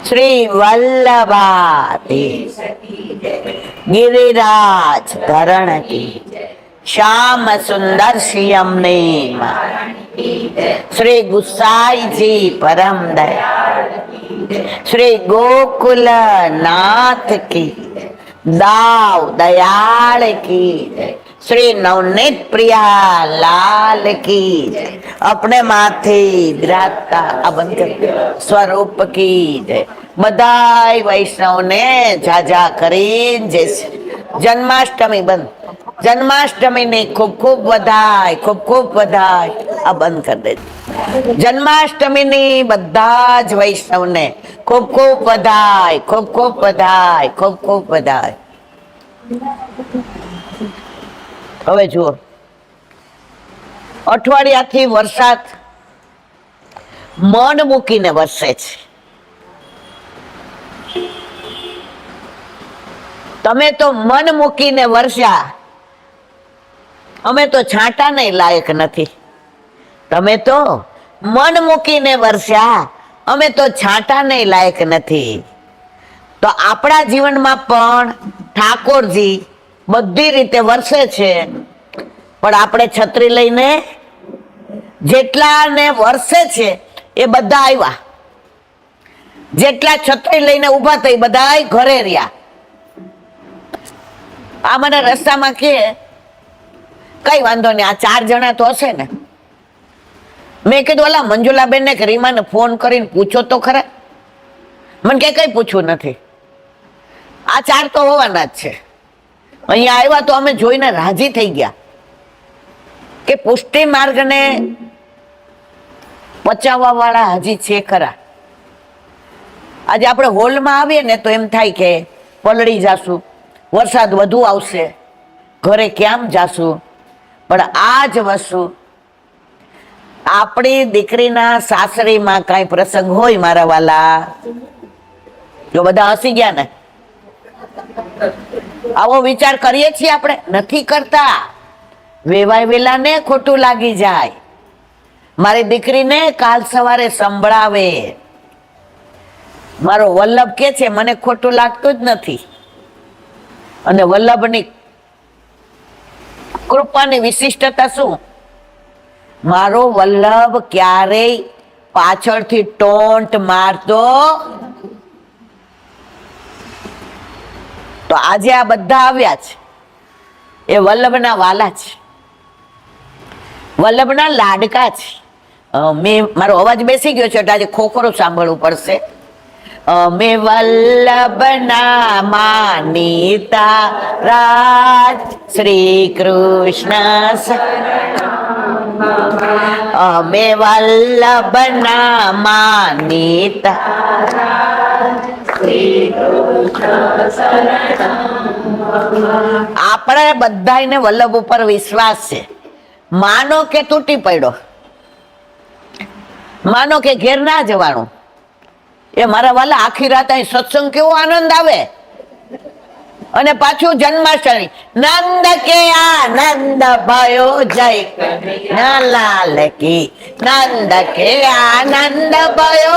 શ્રી વલ્લભાતી गिरिराज धरण की श्याम सुंदर श्याम ने श्री गुसाई जी परम दयाल श्री गोकुल नाथ की दाव दयाल की श्री नवनीत प्रिया लाल की अपने माथे विराजता अबंध स्वरूप की जय। बधाई वैष्णव ने जाजा करीन जैसे जन्माष्टमी बंद जन्माष्टमी ने खूब खूब बधाई आ बंद कर दे। जन्माष्टमी ने बधाज वैष्णव ने खूब खूब बधाई खूब बधाई। હવે જુઓ અઠવાડિયાથી વરસાદ મન મૂકીને વરસે છે। તમે તો મન મૂકીને વરસ્યા, અમે તો છાંટા નહીં લાયક નથી। તમે તો મન મૂકીને વરસ્યા, અમે તો છાંટા નહીં લાયક નથી। તો આપણા જીવનમાં પણ ઠાકોરજી બધી રીતે વરસે છે, પણ આપણે છત્રી લઈને જેટલાને વરસે છે એ બધા આવ્યા, જેટલા છત્રી લઈને ઊભા થઈ બધા ઘરે રહ્યા। આ મને રસ્તામાં કે કઈ વાંધો નહીં, આ 4 જણા તો હશે ને। મેં કીધું ઓલા મંજુલાબેન ને કે રીમાને ફોન કરીને પૂછો તો ખરા। મને કે કઈ પૂછવું નથી, આ 4 તો હોવાના જ છે। અહીંયા આવ્યા તો અમે જોઈને રાજી થઈ ગયા કે પુષ્ટિ માર્ગને પચાવવા વાળા હજી છે ખરા। આજે આપણે હોલમાં આવીએ ને તો એમ થાય કે પલળી જાશું, વરસાદ વધુ આવશે, ઘરે કેમ જાશું, પણ આ જ વસ્તુ આપણી દીકરીના સાસરીમાં કાંઈ પ્રસંગ હોય મારા વાલા, જો બધા હસી ગયા ને, આવો વિચાર કરીએ છીએ આપણે? નથી કરતા। વેવાય વેલાને ખોટું લાગી જાય। મારી દીકરીને કાલ સવારે સંભળાવે, મારો વલ્લભ કે છે મને ખોટું લાગતું જ નથી। અને વલ્લભની કૃપાની વિશિષ્ટતા શું? મારો વલ્લભ ક્યારેય પાછળથી ટોન્ટ મારતો। તો આજે આ બધા આવ્યા છે એ વલ્લભના વાલા છે, વલ્લભના લાડકા છે। મેં મારો અવાજ બેસી ગયો છે એટલે આજે ખોખરો સાંભળવું પડશે। અમે વલ્લભના માનીતા રાજ શ્રી કૃષ્ણ, અમે વલ્લભના માનીતા આપણે બધાને વલ્લભ ઉપર વિશ્વાસ છે। માનો કે તૂટી પડ્યો, માનો કે ઘેર ના જવાનું, એ મારા વાલા આખી રાત અહીં સત્સંગ કેવો આનંદ આવે। અને પાછું જન્માષ્ટમી, નંદ કે આનંદ भयो જય કનૈયા લાલ કી, નંદ કે આનંદ भयो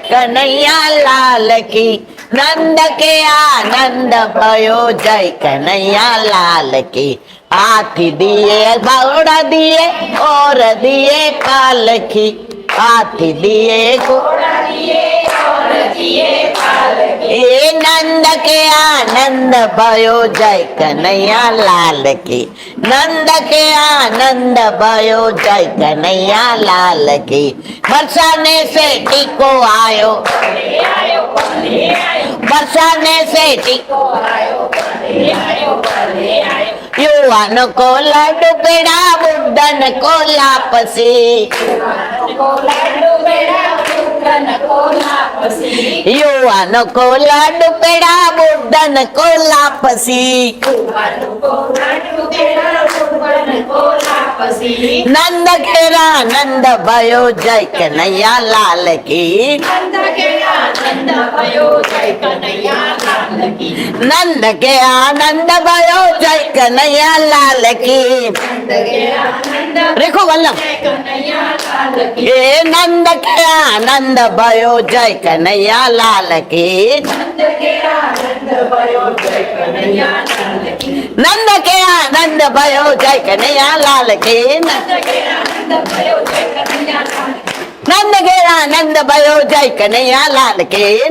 કનૈયા લાલ કી, नंद के आनंद भयो जय कन्हैया लाल की। हाथी दिए घोड़ा दिए और दिए पालकी, हाथी दिए घोड़ा दिए और दिए पालकी। ए नंद के आनंद भयो जय कन्हैया लाल की, नंद के आनंद भयो जय कन्हैया लाल की। बरसाने से टीको आयो, बरसाने से टीको आयो, युवान को लड्डू पेड़ा बुद्धन को लापसी, युवान को लड्डू पेड़ा बुद्धन को लापसी। नंद घेरा नंद भयो जय कन्हैया लाल की, नंद घेरा नंद भयो जय कन्हैया लाल की, नंद के आनंद भयो जय कन्हैया लाल की। देखो वल्लभ, ये नंद के आनंद भयो जय કનૈયા લાલ કી નંદ કે આનંદ ભયો જય કનૈયા લાલ કી નંદ કે આનંદ ભયો જય કનૈયા લાલ કી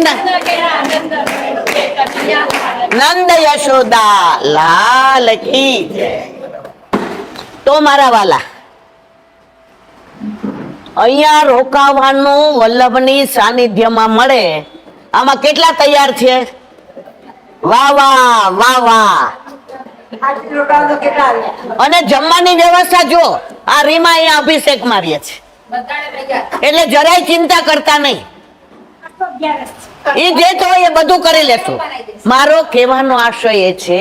નંદ યશોદા લાલ કી. તો મારા વાલા, અહીંયા રોકાવાનું વલ્લભની સાનિધ્યમાં મળે. આમાં કેટલા તૈયાર છે? વાહ વાહ વાહ વાહ. અને જમવાની વ્યવસ્થા જો આ રીમા અહીંયા અભિષેક મારીએ છે એટલે જરાય ચિંતા કરતા નહીં. એ જે તો એ બધું કરી લેશું. મારો કહેવાનો આશય એ છે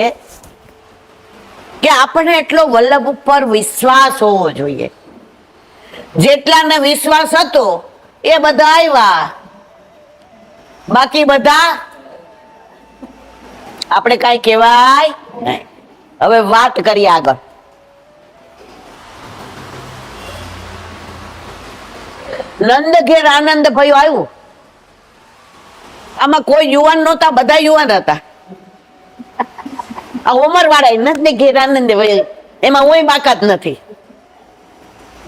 કે આપણે એટલો વલ્લભ ઉપર વિશ્વાસ હોવો જોઈએ. જેટલાને વિશ્વાસ હતો એ બધા આવ્યા, બાકી બધા આપણે કઈ કહેવાય નહીં. હવે વાત કરીએ આગળ. નંદ ઘેર આનંદ ભયો આવ્યું. આમાં કોઈ યુવાન નહોતા, બધા યુવાન હતા. આ ઉંમર વાળા નથી ઘેર આનંદ ભયો, એમાં કોઈ બાકાત નથી.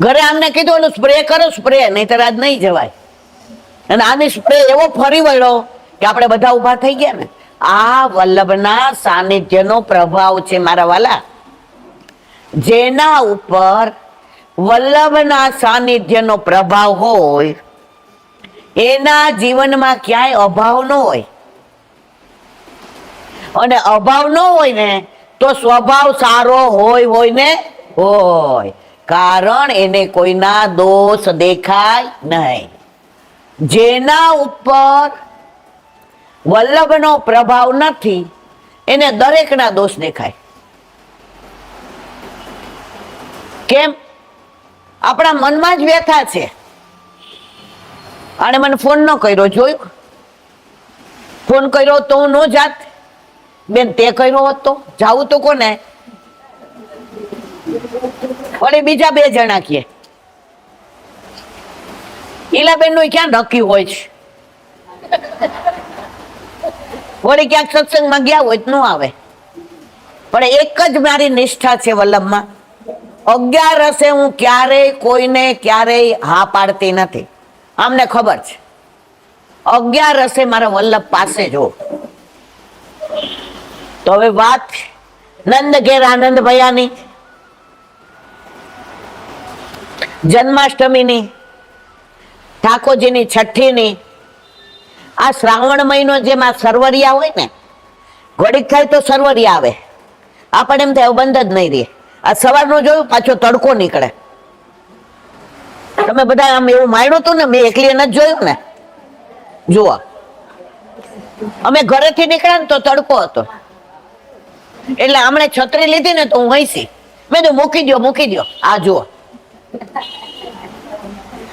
ઘરે આમને કીધું ઓલું સ્પ્રે કરો, સ્પ્રે, નહીતર આજ નહીં જવાય. અને આની સ્પ્રે એવો ફરી વળ્યો કે આપણે બધા ઉભા થઈ ગયા ને. આ વલ્લભના સાનિધ્યનો પ્રભાવ છે મારા વાલા. જેના ઉપર વલ્લભના સાનિધ્યનો પ્રભાવ હોય એના જીવનમાં ક્યાંય અભાવ ન હોય. અને અભાવ ન હોય ને તો સ્વભાવ સારો હોય ને હોય, કારણ એને કોઈના દોષ દેખાય નહીં. જેના ઉપર વલ્લભનો પ્રભાવ નથી એને દરેકના દોષ દેખાય. કેમ? આપણા મનમાં જ વ્યથા છે. અને મને ફોન ન કર્યો, જોયું? ફોન કર્યો તો હું ન જાત. બેન તે કર્યો હોત તો જાવું તો કોને? વળી બીજા બે જણા કે ઈલાબેન નું ક્યાં નક્કી હોય છે? વળી ક્યાંક સત્સંગમાં ગયા હોય ન આવે. પણ એક જ મારી નિષ્ઠા છે વલ્લભમાં. 11 હું ક્યારેય કોઈને ક્યારેય હા પાડતી નથી. આમને ખબર છે 11 મારા વલ્લભ પાસે જો. તો હવે વાત નંદ ઘેર આનંદ ભયાની, જન્માષ્ટમીની, ઠાકોરજીની છઠ્ઠીની. આ શ્રાવણ મહિનો જેમાં સરવરિયા હોય ને, ઘડીક થાય તો સરવરિયા આવે, આપણે એમ થાય બંધ જ નહીં રહે. આ સવારનું જોયું, પાછો તડકો નીકળે. તમે બધા આમ એવું માણ્યું હતું ને, મેં એકલી નથી જોયું ને. જુઓ, અમે ઘરેથી નીકળ્યા ને તો તડકો હતો, એટલે હમણે છત્રી લીધી ને તો હું હસી. મેં તો મૂકી દો. આ જુઓ,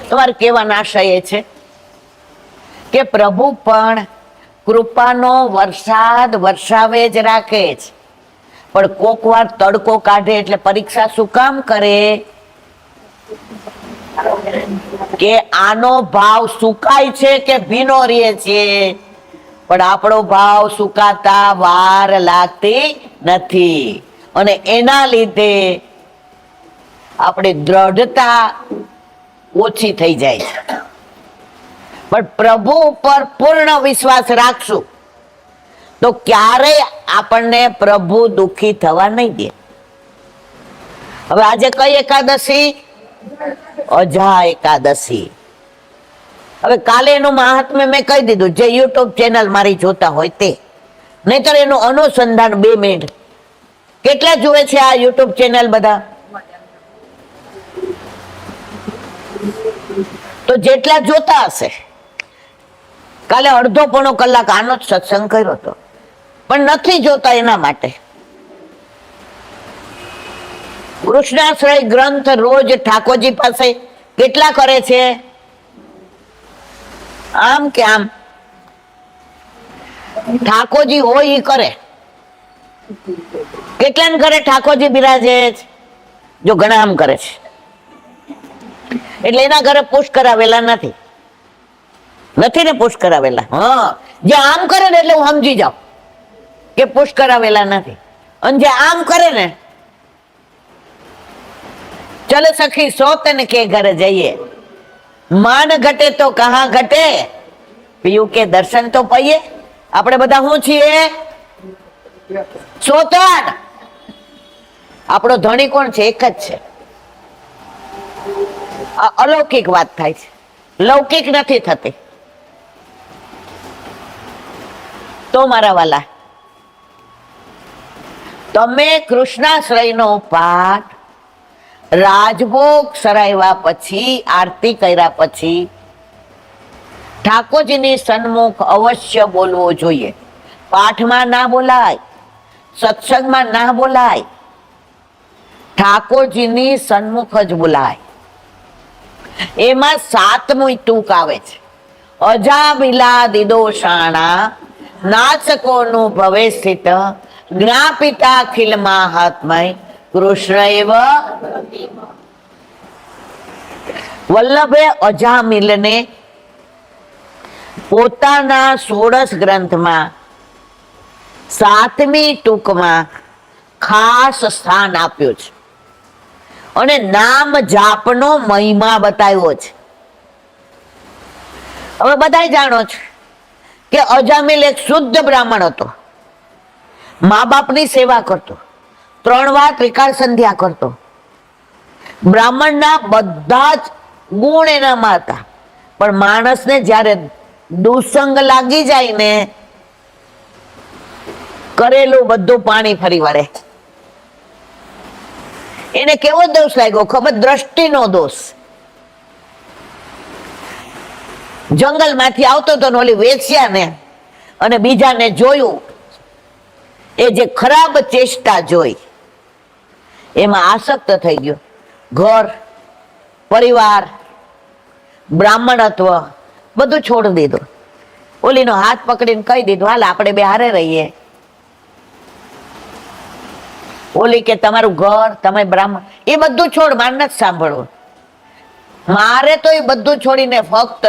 તમારે કહેવાનો આશય એ છે કે પ્રભુ પણ કૃપાનો વરસાદ વરસાવે જ રાખે છે, પણ કોક વાર તડકો કાઢે એટલે પરીક્ષા શું કામ કરે કે આનો ભાવ સુકાય છે કે ભીનો રહે છે. પણ આપણો ભાવ સુકાતા વાર લાગતી નથી, અને એના લીધે આપણી દ્રઢતા ઓછી થઈ જાય છે. પણ પ્રભુ ઉપર પૂર્ણ વિશ્વાસ રાખશું તો ક્યારેય આપણને પ્રભુ દુખી થવા નહીં દે. હવે આજે કઈ એકાદશી? અજા એકાદશી. હવે કાલે એનું મહાત્મ્ય મેં કહી દીધું, જે યુટ્યુબ ચેનલ મારી જોતા હોય તે. નહીતર એનું અનુસંધાન 2 મિનિટ. કેટલા જુએ છે આ યુટ્યુબ ચેનલ બધા? તો જેટલા જોતા હશે, કાલે અડધો પોણો કલાક આનો જ સત્સંગ કર્યો હતો. પણ નથી જોતા એના માટે કૃષ્ણાશ્રય ગ્રંથ રોજ ઠાકોરજી પાસે કેટલા કરે છે? આમ કે આમ ઠાકોરજી હોય એ કરે. કેટલાને ઘરે ઠાકોરજી બિરાજે છે? જો ઘણા આમ કરે છે, એટલે એના ઘરે પુષ્ટ કરાવેલા નથી. નથી ને પુશ કરાવેલા. હા, જે આમ કરે ને એટલે હું સમજી જાઉં કે પુશ કરાવેલા નથી. અને જે આમ કરે ને, ચલ સખી સોતન કે ઘર જઈએ, માન ઘટે તો કહા ઘટે, પીયું કે દર્શન તો પઈએ. આપણે બધા શું છીએ? સોતન. આપણો ધણી કોણ છે? એક જ છે. આ અલૌકિક વાત થાય છે, લૌકિક નથી થતી. તો મારા વાલા, તમે કૃષ્ણાશ્રયનો પાઠ રાજભોગ સરાવ્યા પછી, આરતી કર્યા પછી ઠાકોરજીની સન્મુખ અવશ્ય બોલવો જોઈએ. પાઠમાં ના બોલાય, સત્સંગમાં ના બોલાય, ઠાકોરજીની સન્મુખ જ બોલાય. એમાં 7મું ટૂંક આવે છે, અજામિલા દિદોષાણા નાચકોનું ભવે સ્થિત જ્ઞાપિતા અખિલ મહાત્મય કૃષ્ણ એવ. વલ્લભે અજામિલને પોતાના 16 ગ્રંથમાં 7મી ટૂંકમાં ખાસ સ્થાન આપ્યું છે અને નામ જાપનો મહિમા બતાવ્યો છે. હવે બધા જાણો છો કે અજામિલ એક શુદ્ધ બ્રાહ્મણ હતો, મા બાપની સેવા કરતો, 3 વાર ત્રિકાળ સંધ્યા કરતો. બ્રાહ્મણના બધા જ ગુણ એનામાં હતા, પણ માણસને જ્યારે દુસંગ લાગી જાય ને, કરેલું બધું પાણી ફરી વળે. એને કેવો દોષ લાગ્યો ખબર? દ્રષ્ટિનો દોષ. જંગલમાંથી આવતો તો ઓલી વેશ્યાને અને બીજાને જોયું, એ જે ખરાબ ચેષ્ટા જોઈ એમાં આસક્ત થઈ ગયો. ઘર, પરિવાર, બ્રાહ્મણત્વ બધું છોડી દીધું. ઓલીનો હાથ પકડીને કહી દીધું, હાલ આપણે બે હારે રહીએ. ઓલી કે તમારું ઘર, તમે બ્રાહ્મણ, એ બધું છોડ, મારે નથી સાંભળવું. મારે તો એ બધું છોડીને ફક્ત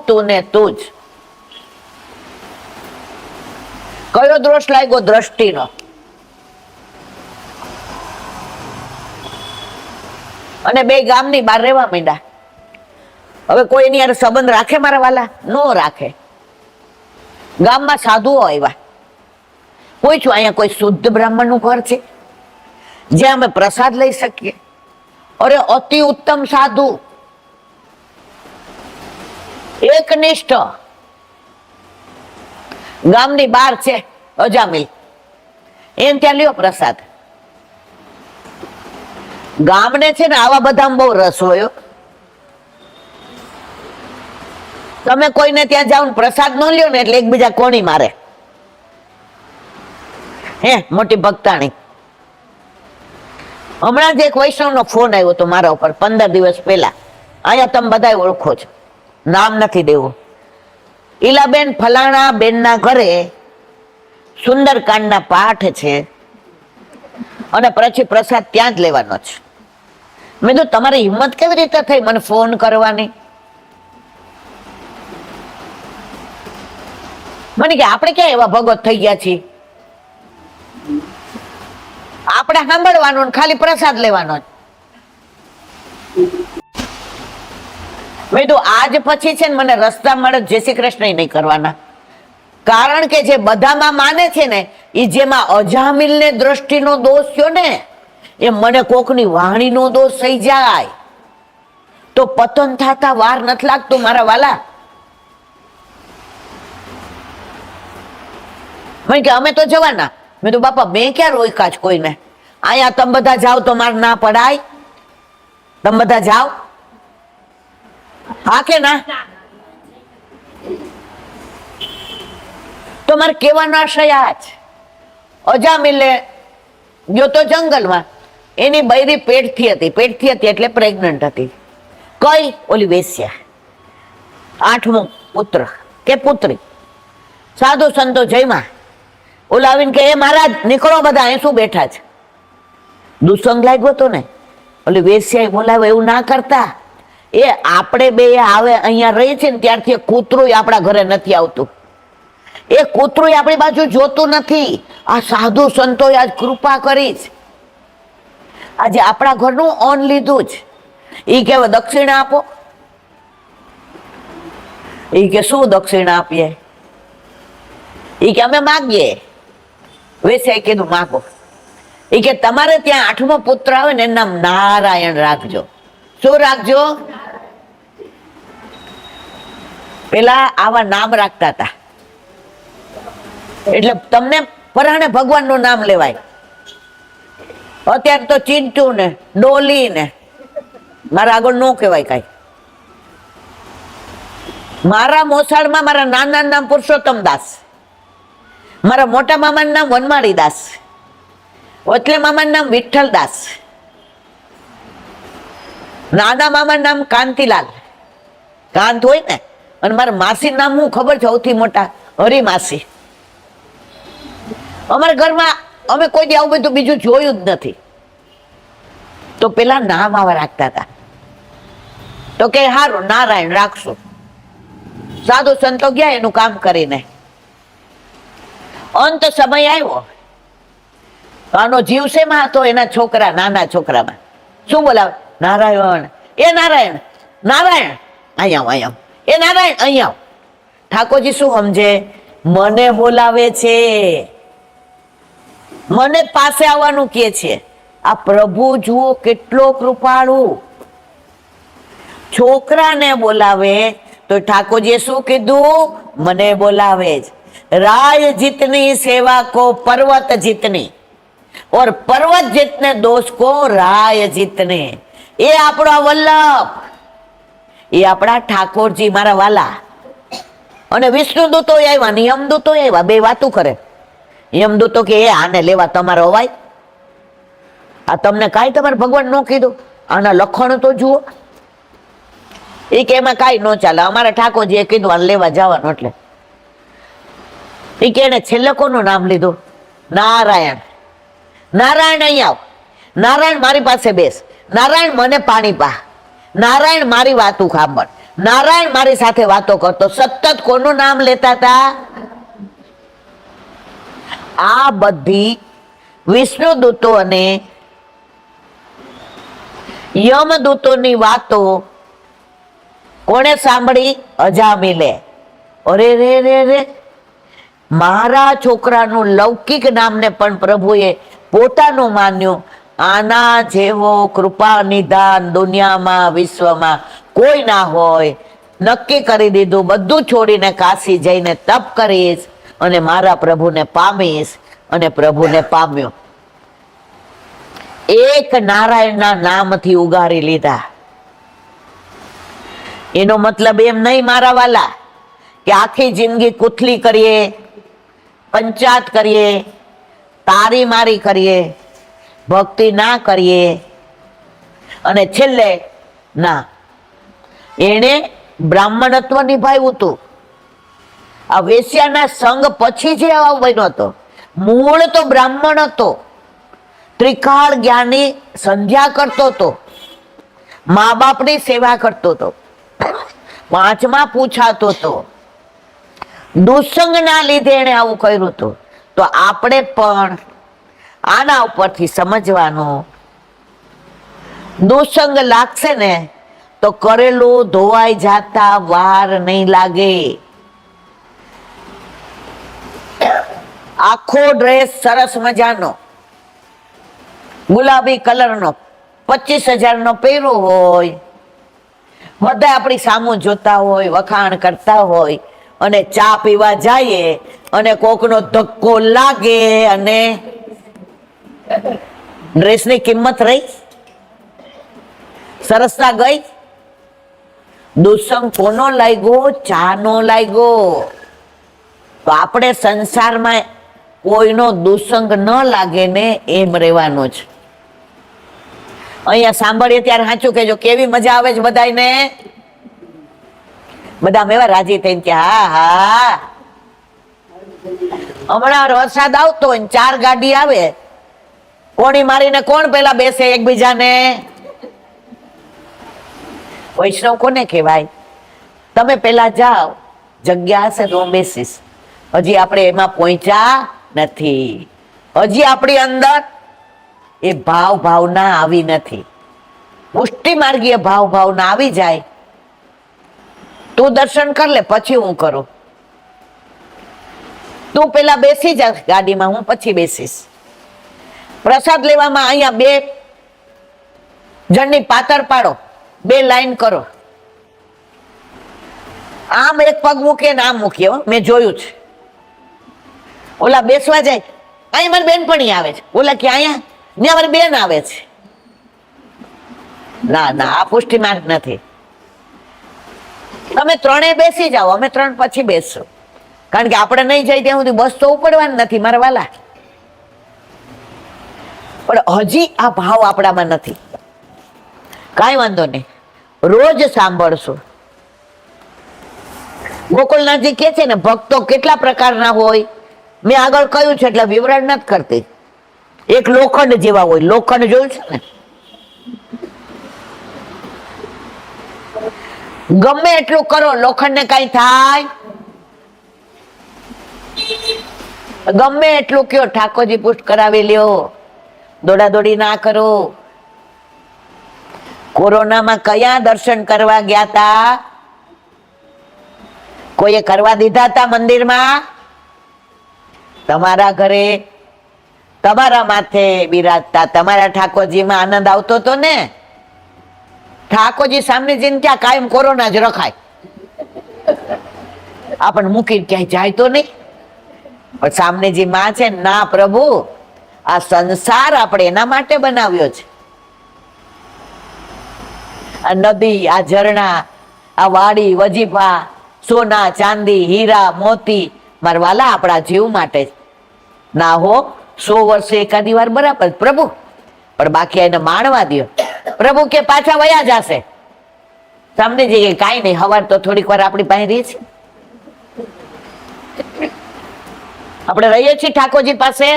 તું ને તું જ. કયો દોષ લાગ્યો? દ્રષ્ટિનો. અને બે ગામની બહાર રહેવા માંડ્યા. હવે કોઈની યાર સંબંધ રાખે મારા વાલા? નો રાખે. ગામમાં સાધુઓ આવ્યા. પૂછ્યું, અહીંયા કોઈ શુદ્ધ બ્રાહ્મણ નું ઘર છે જ્યાં અમે પ્રસાદ લઈ શકીએ? અરે અતિ ઉત્તમ સાધુ, એકનિષ્ઠ, ગામની બહાર છે અજામિલ, એને ત્યાં લ્યો પ્રસાદ. ગામને છે ને આવા બધામાં બહુ રસ હોય. તમે કોઈને ત્યાં જાઓ પ્રસાદ ન લ્યો ને એટલે એકબીજા કોણી મારે. હે મોટી ભક્તાણી, હમણાં જ એક વૈષ્ણવનો ફોન આવ્યો હતો મારા ઉપર 15 દિવસ પહેલા. અહીંયા તમે બધા ઓળખો છો, નામ નથી દેવું. ઈલાબેન ફલાણા બેનના ઘરે સુંદરકાંડના પાઠ છે અને પછી પ્રસાદ ત્યાં જ લેવાનો છે. મેં કીધું તમારી હિંમત કેવી રીતે થઈ મને ફોન કરવાની? મને કે આપણે ક્યાં એવા ભગત થઈ ગયા છીએ? આપણે સાંભળવાનું ખાલી પ્રસાદ લેવાનો. મેં કીધું આજ પછી છે ને મને રસ્તા મળે જય શ્રી કૃષ્ણ નહીં કરવાના. કારણ કે જે બધામાં માને છે ને, એ જેમાં અજામિલ ને દ્રષ્ટિનો દોષ થયો ને, એ મને કોકની વાણીનો દોષ થઈ જાય તો પતન થતા વાર નથી લાગતું મારા વાલા. મેં કે અમે તો જવાના. મેં તો બાપા મેં ક્યાં રોક્યા છે કોઈને? અહીંયા તમે બધા જાઓ તો મારે ના પડાય? તમે બધા જાઓ, હા કે ના? તો મારે કહેવાનો આશય આ છે. અજામિલે ગયો તો જંગલમાં, એની બૈરી પેટથી હતી એટલે પ્રેગ્નન્ટ હતી. કઈ? ઓલી વેશ્યા. 8મો પુત્ર કે પુત્રી. સાધુ સંતો જયમાં ઓલા આવીને કે એ મહારાજ નીકળો બધા, અહીં શું બેઠા છે? દુસંગ લાગ્યો હતો ને, ઓલી વેશ્યાએ બોલાવે એવું ના કરતા. એ આપણે બે આવે અહીંયા રહી છે ને ત્યારથી કૂતરું આપણા ઘરે નથી આવતું. એ કૂતરું આપણી બાજુ જોતું નથી. આ સાધુ સંતોએ આજ કૃપા કરી છે, આજે આપણા ઘરનું ઓન લીધું જ. ઈ કે દક્ષિણા આપો. ઈ કે શું દક્ષિણા આપીએ? ઈ કે અમે માગીએ. વેસે કીધું માગો. ઈ કે તમારે ત્યાં 8મો પુત્ર આવે ને એનું નામ નારાયણ રાખજો. શું રાખજો? પેલા આવા નામ રાખતા હતા એટલે તમને પરાણે ભગવાનનું નામ લેવાય. અત્યારે તો ચિંટુ ને ડોલી ને મારા આગળ નો કહેવાય કઈ. મારા મોસાળમાં મારા નાના નામ પુરુષોત્તમ દાસ, મારા મોટા મામાનું નામ વનમાળી દાસ, વચલે મામાનું નામ વિઠ્ઠલ દાસ, નાના મામાનું નામ કાંતિલાલ, કાંત હોય ને. અને મારા માસી નામ હું ખબર છે સૌથી મોટા? હરી માસી. અમારા ઘરમાં અમે કોઈ દી આવું બધું બીજું જોયું જ નથી. તો પેલા નામ આવા રાખતા હતા. તો કે હારું નારાયણ રાખશું. સાધુ સંતો ગયા એનું કામ કરીને. અંત સમય આવ્યો, આનો જીવ શેમાં હતો? એના છોકરા, નાના છોકરામાં. શું બોલાવે? નારાયણ. એ નારાયણ, નારાયણ અહીંયા અહીંયા. એ નારાયણ અહીંયા. ઠાકોરજી શું સમજે? મને બોલાવે છે, મને પાસે આવવાનું કે છે. આ પ્રભુ જુઓ કેટલો કૃપાળુ. છોકરાને બોલાવે તો ઠાકોરજીએ શું કીધું? મને બોલાવે જ. राय जितनी सेवा को पर्वत जितनी और पर्वत जितने दोष को राय जितने. એ આપણા વલ્લભ, એ આપણા ઠાકોરજી મારા વાલા. અને વિષ્ણુ દૂતો આવ્યા ને યમદૂતો આવ્યા, બે વાતું કરે. યમદૂતો કે એ આને લેવા તમારો અવાય? આ તમને કાંઈ તમારે ભગવાન નો કીધું? આના લખણ તો જુઓ. એ કે એમાં કાંઈ ન ચાલે, અમારા ઠાકોરજીએ કીધું આને લેવા જવાનું. એટલે એ કે એને છેલ્લે કોનું નામ લીધું? નારાયણ. નારાયણ અહીંયા આવ, નારાયણ મારી પાસે બેસ, નારાયણ મને પાણી પા, નારાયણ મારી વાતું સાંભળ, નારાયણ મારી સાથે વાતો કરતો. સતત કોનું નામ લેતા હતા? આ બધી વિષ્ણુ દૂતો અને યમદૂતોની વાતો કોણે સાંભળી? અજામિલે. અરે રે રે રે, મારા છોકરાનું લૌકિક નામને પણ પ્રભુએ પોતાનું માન્યું. આના જેવો કૃપા નિધાન દુનિયામાં વિશ્વમાં કોઈ ના હોય. નક્કી કરી દીધું, બધું છોડીને કાશી જઈને તપ કરીશ અને મારા પ્રભુને પામીશ. અને પ્રભુને પામ્યો. એક નારાયણના નામથી ઉગારી લીધા. એનો મતલબ એમ નહીં મારા વાલા કે આખી જિંદગી કુથલી કરીએ, પંચાત કરીએ, તારી મારી કરીએ, ભક્તિ ના કરીએ અને છેલ્લે ના. એને બ્રાહ્મણત્વ નિભાવ્યું હતું. આ વેશ્યાના સંગ પછી જે આવો બન્યો હતો. મૂળ તો બ્રાહ્મણ હતો, ત્રિકાળ જ્ઞાની, સંધ્યા કરતો હતો, મા બાપની સેવા કરતો હતો, 5મા પૂછાતો હતો. દુસંગના લીધે એને આવું કર્યું હતું. તો આપણે પણ આના ઉપરથી સમજવાનું, દુસંગ લાગશે ને તો કરેલું ધોવાઈ જાતા વાર નહીં લાગે. આખો ડ્રેસ સરસ મજાનો ગુલાબી કલરનો 25,000 પહેર્યો હોય, બધા આપણી સામું જોતા હોય, વખાણ કરતા હોય, અને ચા પીવા જઈએ અને કોકનો ધક્કો લાગે અને ડ્રેસની કિંમત રહી, સરસતા ગઈ. દુસંગ કોનો લાગ્યો? ચા નો લાગ્યો. તો આપણે સંસારમાં કોઈનો દુસંગ ન લાગે ને એમ રહેવાનું છે. અહીંયા સાંભળીએ ત્યારે સાચું કહેજો, કેવી મજા આવે છે બધાને? બધા એવા રાજી થઈને કે હા હા. હમણાં વરસાદ આવતો હોય, 4 ગાડી આવે, કોણી મારીને કોણ પેલા બેસે એકબીજાને? વૈષ્ણવ કોને કહેવાય? તમે પેલા જાઓ, જગ્યા હશે તો હું બેસીશ. હજી આપણે એમાં પહોંચ્યા નથી. હજી આપણી અંદર એ ભાવના આવી નથી. પુષ્ટિ માર્ગીય ભાવના આવી જાય, તું દર્શન કર લે, પછી હું કરું. તું પેલા બેસી જા ગાડીમાં, હું પછી બેસીશ. પ્રસાદ લેવામાં અહીંયા 2 જણની પાતર પાડો, 2 લાઈન કરો. આમ એક પગ મૂકીએ ને આમ મૂકીએ, મેં જોયું છે. ઓલા બેસવા જાય, અહીં મારી બેનપણી આવે છે, ઓલા કે અહીંયા ને મારી બેન આવે છે. ના ના, આ પુષ્ટિ માર્ગ નથી. તમે 3 બેસી જાઓ, અમે 3 પછી બેસશું. કારણ કે આપણે નહીં જાય ત્યાં સુધી બસ તો ઉપડવાની નથી મારા વાલા. પણ હજી આ ભાવ આપણામાં નથી. કાંઈ વાંધો નહીં, રોજ સાંભળશું. ગોકુલનાથજી કે છે ને, ભક્તો કેટલા પ્રકારના હોય. મેં આગળ કહ્યું છે એટલે વિવરણ નથી કરતી. એક લોખંડ જેવા હોય, લોખંડ જોયું છે ને, ગમે એટલું કરો લોખંડ ને કઈ થાય, ગમે એટલું કયો ઠાકોરજી પુષ્ટ કરાવી લ્યો, દોડાદોડી ના કરો. કોરોનામાં કયા દર્શન કરવા ગયા તા? કોઈએ કરવા દીધા તા મંદિરમાં? તમારા ઘરે તમારા માથે બિરાજતા તમારા ઠાકોરજીમાં આનંદ આવતો હતો ને. ઠાકોરજી સામે જઈને ત્યાં કાયમ કોરોના જ રખાય, આપણને મૂકીને ક્યાંય જાય તો નહીં. પણ સામનેજી માં છે, ના પ્રભુ, આ સંસાર આપણે એના માટે બનાવ્યો છે. આ નદી, આ ઝરણા, આ વાડી, વજીફા, સોના ચાંદી, હીરા મોતી, મારા વાલા આપણા જીવ માટે ના હો. 100 વર્ષે એકાદી વાર બરાબર પ્રભુ, પણ બાકી એને માણવા દો. પ્રભુ કે પાછા વયા જશે. સામને જઈએ કાંઈ નહીં, હવાર તો થોડીક વાર આપણી પાસે રહી છે. આપણે રહીએ છીએ ઠાકોરજી પાસે.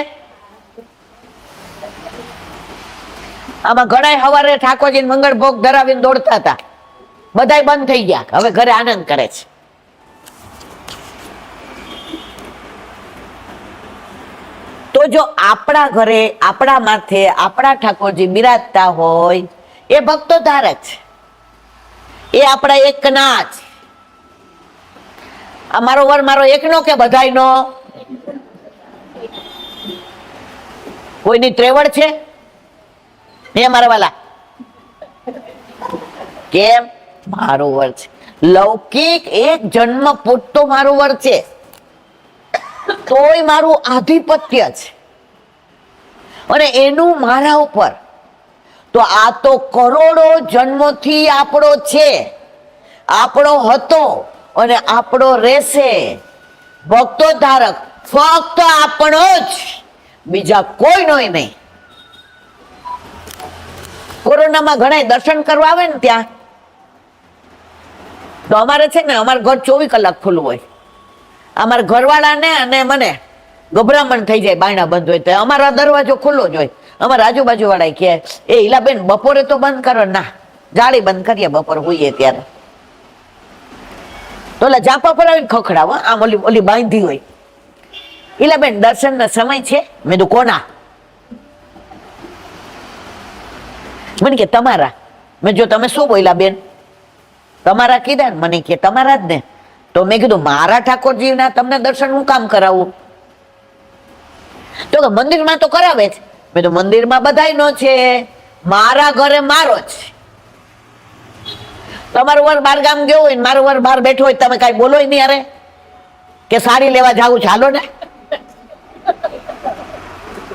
આમાં ઘણા હવારે ઠાકોરજી મંગળ ભોગ ધરાવીને દોડતા હતા, બધાય બંધ થઈ ગયા, હવે ઘરે આનંદ કરે છે. તો જો આપણા ઘરે આપણા માથે આપણા ઠાકોરજી બિરાજતા હોય, એ ભક્તો ધારક છે, એ આપણા એકના જ. આ મારો વર મારો એકનો કે બધાયનો? કોઈની ત્રેવડ છે? હે મારા વાલા, કેમ? મારું વર છે. લૌકિક એક જન્મ પૂરતો મારું વર છે, તોય મારું આધિપત્ય છે અને એનું મારા ઉપર. તો આ તો કરોડો જન્મોથી આપણો છે, આપણો હતો અને આપણો રહેશે. ભક્તો ધારક ફક્ત આપણો જ, બીજા કોઈનો નહીં. કોરોનામાં ઘણા દર્શન કરવા આવે ને ત્યાં, તો અમારે છે ને, અમારું ઘર 24 કલાક ખુલ્લું હોય. અમારા ઘરવાળાને અને મને ગભરામણ થઈ જાય, બાયણા બંધ હોય તો. અમારો દરવાજો ખુલ્લો જ હોય. અમારા આજુબાજુ વાળા કે, એ ઈલાબેન બપોરે તો બંધ કરો. ના, જાળી બંધ કરીએ બપોરે હોઈએ ત્યારે. તો ઓલા જાપા પર આવીને ખખડાવો, આમ ઓલી બાંધી હોય. ઈલાબેન દર્શનનો સમય છે? મેં તો કોના? મને કે તમારા. મેં જો તમે શું બોલ્યા બેન? તમારા કીધા ને? મને કે તમારા જ ને. તો મેં કીધું મારા ઠાકોરજીના તમને દર્શન હું કામ કરાવું? તો કે મંદિરમાં તો કરાવે છે. મેં તો મંદિરમાં બધાયનો છે, મારા ઘરે મારો છે. તમારું વર બાર ગામ ગયો હોય ને મારું વર બહાર બેઠો હોય, તમે કઈ બોલો નહીં? અરે કે સાડી લેવા જાવું, ચાલો ને,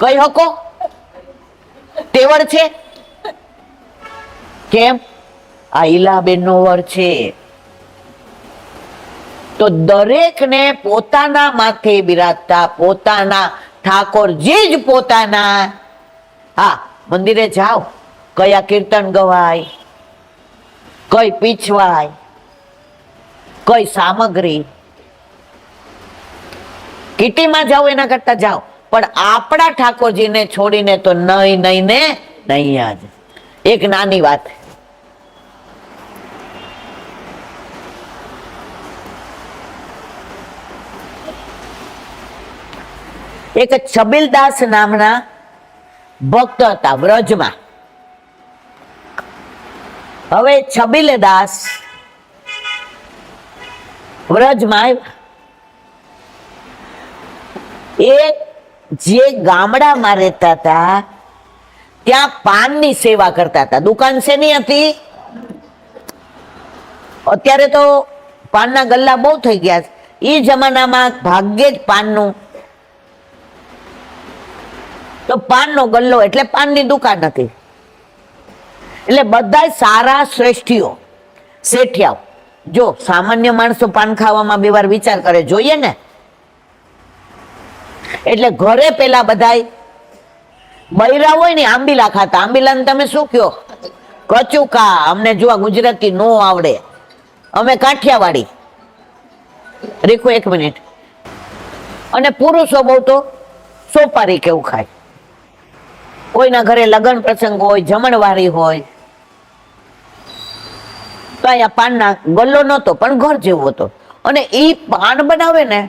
કઈ હકો? તેવડ છે? કેમ? આ ઈલાબેન નો વર છે. તો દરેકને પોતાના માથે બિરાજતા પોતાના ઠાકોરજી જ પોતાના. હા, મંદિરે જાઓ, કયા કીર્તન ગવાય, કઈ પીછવાય, કઈ સામગ્રી, કીટીમાં જાઓ એના કરતા જાઓ, પણ આપણા ઠાકોરજીને છોડીને તો નહીં, નહીં ને નહીં. જ એક નાની વાત, એક છબીલદાસ નામના ભક્ત હતા વ્રજમાં. હવે છબીલદાસ વ્રજમાં એ જે ગામડામાં રહેતા હતા ત્યાં પાનની સેવા કરતા હતા. દુકાન શેની હતી? અત્યારે તો પાનના ગલ્લા બહુ થઈ ગયા. એ જમાનામાં ભાગ્યે જ પાનનું, તો પાનનો ગલ્લો એટલે પાનની દુકાન હતી. એટલે બધા સારા શ્રેષ્ઠીઓ, શેઠિયાઓ, જો સામાન્ય માણસો પાન ખાવામાં બે વાર વિચાર કરે, જોઈએ ને. એટલે ઘરે પેલા બધા બૈરા હોય ને આંબીલા ખાતા. આંબીલા તમે શું કયો? કચુકા. અમને જોવા ગુજરાતી નો આવડે, અમે કાઠિયાવાડી. રીખો એક મિનિટ. અને પુરુષો બહુ તો સોપારી કેવું ખાય. કોઈના ઘરે લગ્ન પ્રસંગ હોય, જમણવારી હોય, તો અહીંયા પાનના ગલ્લો નહોતો પણ ઘર જેવો હતો. અને એ પાન બનાવે ને,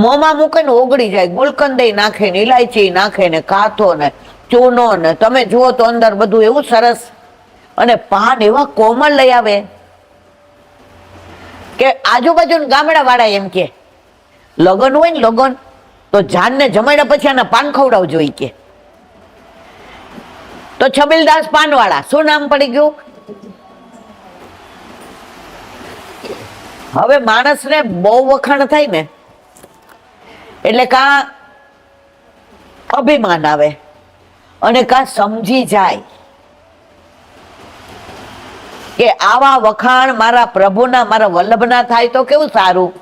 મોંમાં મૂકે ને ઓગળી જાય. ગુલકંદ નાખે ને, ઇલાયચી નાખે ને, કાથો ને, ચૂનો ને, તમે જુઓ તો અંદર બધું એવું સરસ. અને પાન એવા કોમળ લઈ આવે કે આજુબાજુ ગામડા વાળા એમ કે લગન હોય ને, લગન તો જાનને જમાડ્યા પછી આના પાન ખવડાવજો કે. તો છબીલદાસ પાનવાળા, શું નામ પડી ગયું? હવે માણસને બહુ વખાણ થાય ને એટલે કા અભિમાન આવે અને કા સમજી જાય કે આવા વખાણ મારા પ્રભુના, મારા વલ્લભના થાય તો કેવું સારું.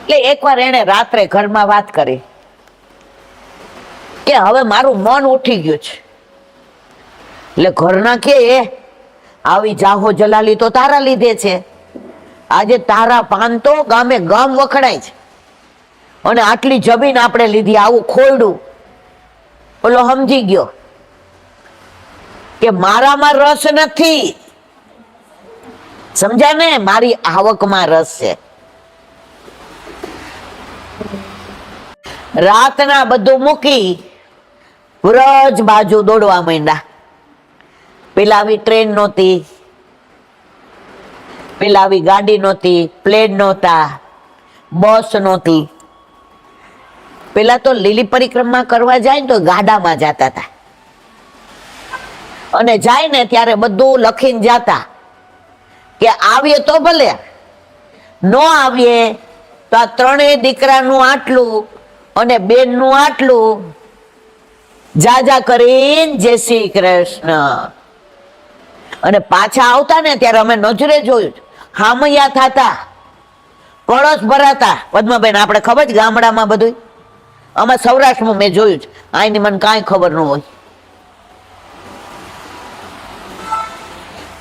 એટલે એકવાર એને રાત્રે ઘરમાં વાત કરી કે હવે મારું મન ઉઠી ગયું છે. એટલે ઘરના કે આવી જાહો જલાલી તો તારા લીધે છે. આજે તારા પાન તો ગામે ગામ વખણાય છે અને આટલી જમીન આપણે લીધી, આવું ખોરડું. ઓલો સમજી ગયો કે મારામાં રસ નથી. સમજ્યા ને? મારી આવકમાં રસ છે. રાતના બધું મૂકી વ્રજ બાજુ દોડવા માંડ્યા. પેલા આવી ટ્રેન નહોતી, પેલા આવી ગાડી નહોતી, પ્લેન નહોતા, બસ નહોતી. પેલા તો લીલી પરિક્રમા કરવા જાય ને તો ગાડામાં જતા હતા. અને જાય ને ત્યારે બધું લખીને જાતા કે આવીએ તો ભલે, નો આવીએ તો આ ત્રણેય દીકરાનું આટલું અને બેનનું આટલું, જાજા કરીને જય શ્રી કૃષ્ણ. અને પાછા આવતા ને ત્યારે અમે નજરે જોયું, હામૈયા થતા, કળશ ભરાતા. પદ્માબેન, આપણે ખબર જ ગામડામાં બધું, આમાં સૌરાષ્ટ્રમાં મેં જોયું છે, અહીંની મને કાંઈ ખબર ન હોય.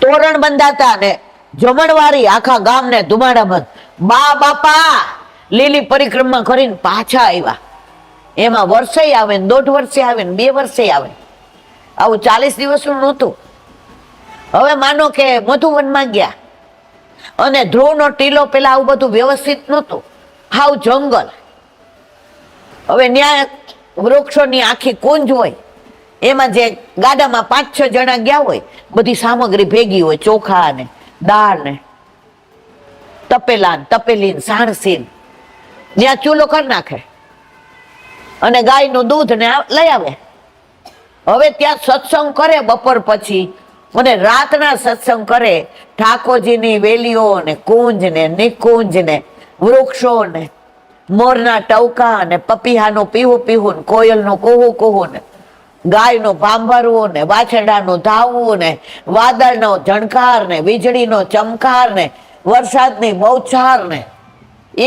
તોરણ બંધાતા ને જમણવારી આખા ગામને ધુમાડામાં. બા બાપા લીલી પરિક્રમા કરીને પાછા આવ્યા. એમાં વર્ષે આવે ને, 1.5 વર્ષે આવે ને, 2 વર્ષે આવે. આવું 40 દિવસનું નહોતું. હવે માનો કે મધુવનમાં ગયા અને ધ્રુવનો ટીલો, પેલા આવું બધું વ્યવસ્થિત નહોતું, હાવ જંગલ. હવે ન્યા વૃક્ષોની આખી કુંજ હોય, એમાં જે ગાડામાં 5-6 જણા ગયા હોય, બધી સામગ્રી ભેગી હોય, ચોખા ને, દાળ ને, તપેલા, તપેલી, સાણસી. ત્યાં ચૂલો કરી નાખે અને ગાયનું દૂધ ને લઈ આવે. હવે ત્યાં સત્સંગ કરે બપોર પછી, અને રાતના સત્સંગ કરે. ઠાકોરજીની વેલીઓ ને, કુંજ ને, નિકુંજ ને, વૃક્ષો ને, મોરના ટવકા ને, પપીહાનું પીવું પીવું ને, કોયલનું કુહુ કુહુ ને, ગાયનું ભાંભરવું ને, વાછરડાનું ધાવવું ને, વાદળનો ઝણકાર ને, વીજળીનો ચમકાર ને, વરસાદની બૌછાર ને.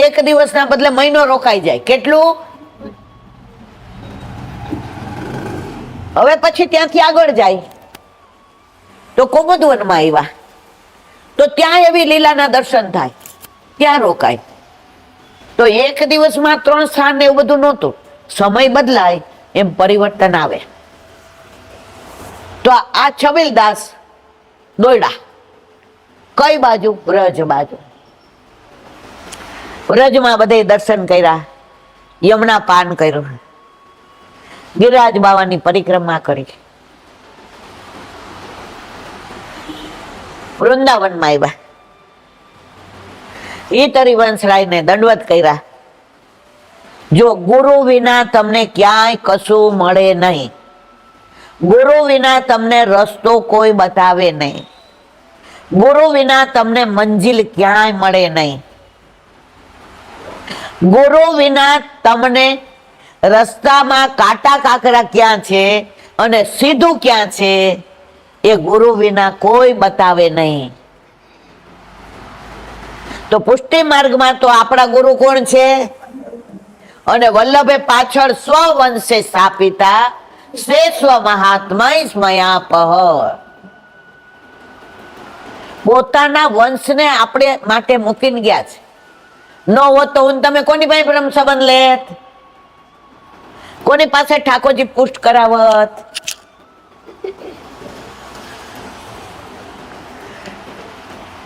એક દિવસના બદલે મહિનો રોકાઈ જાય. કેટલું? હવે પછી ત્યાંથી આગળ જાય તો કુમુદવનમાં આવ્યા, તો ત્યાં એવી લીલાના દર્શન થાય, ત્યાં રોકાય. તો એક દિવસમાં 3 સ્થાન ને એવું બધું નહોતું. સમય બદલાય એમ પરિવર્તન આવે. તો આ છબીલદાસ દોડ્યા કઈ બાજુ? વ્રજ બાજુ. વ્રજમાં બધે દર્શન કર્યા, યમુના પાન કર્યું, ગિરિરાજ બાવાની પરિક્રમા કરી, વૃંદાવનમાં આવ્યા. ઈ હરિવંશરાયને દંડવત કર્યા. જો ગુરુ વિના તમને ક્યાંય કશું મળે નહીં, ગુરુ વિના તમને રસ્તો કોઈ બતાવે નહીં, ગુરુ વિના તમને મંજિલ ક્યાંય મળે નહીં, ગુરુ વિના તમને રસ્તામાં કાંટા કાંકરા ક્યાં છે અને સીધું ક્યાં છે એ ગુરુ વિના કોઈ બતાવે નહીં. તો પુષ્ટિ માર્ગમાં તો આપણા ગુરુ કોણ છે? અને વલ્લભે પાછળ સ્વવંશે સ્થાપિતા સે સ્વ મહાત્મા સ્મયાપહ. પોતાના વંશને આપણે માટે મૂકીને ગયા છે. ન હોત તો હું તમે કોની પાસે બ્રહ્મ સંબંધ લેત? કોની પાસે ઠાકોરજી પુષ્ટ કરાવત?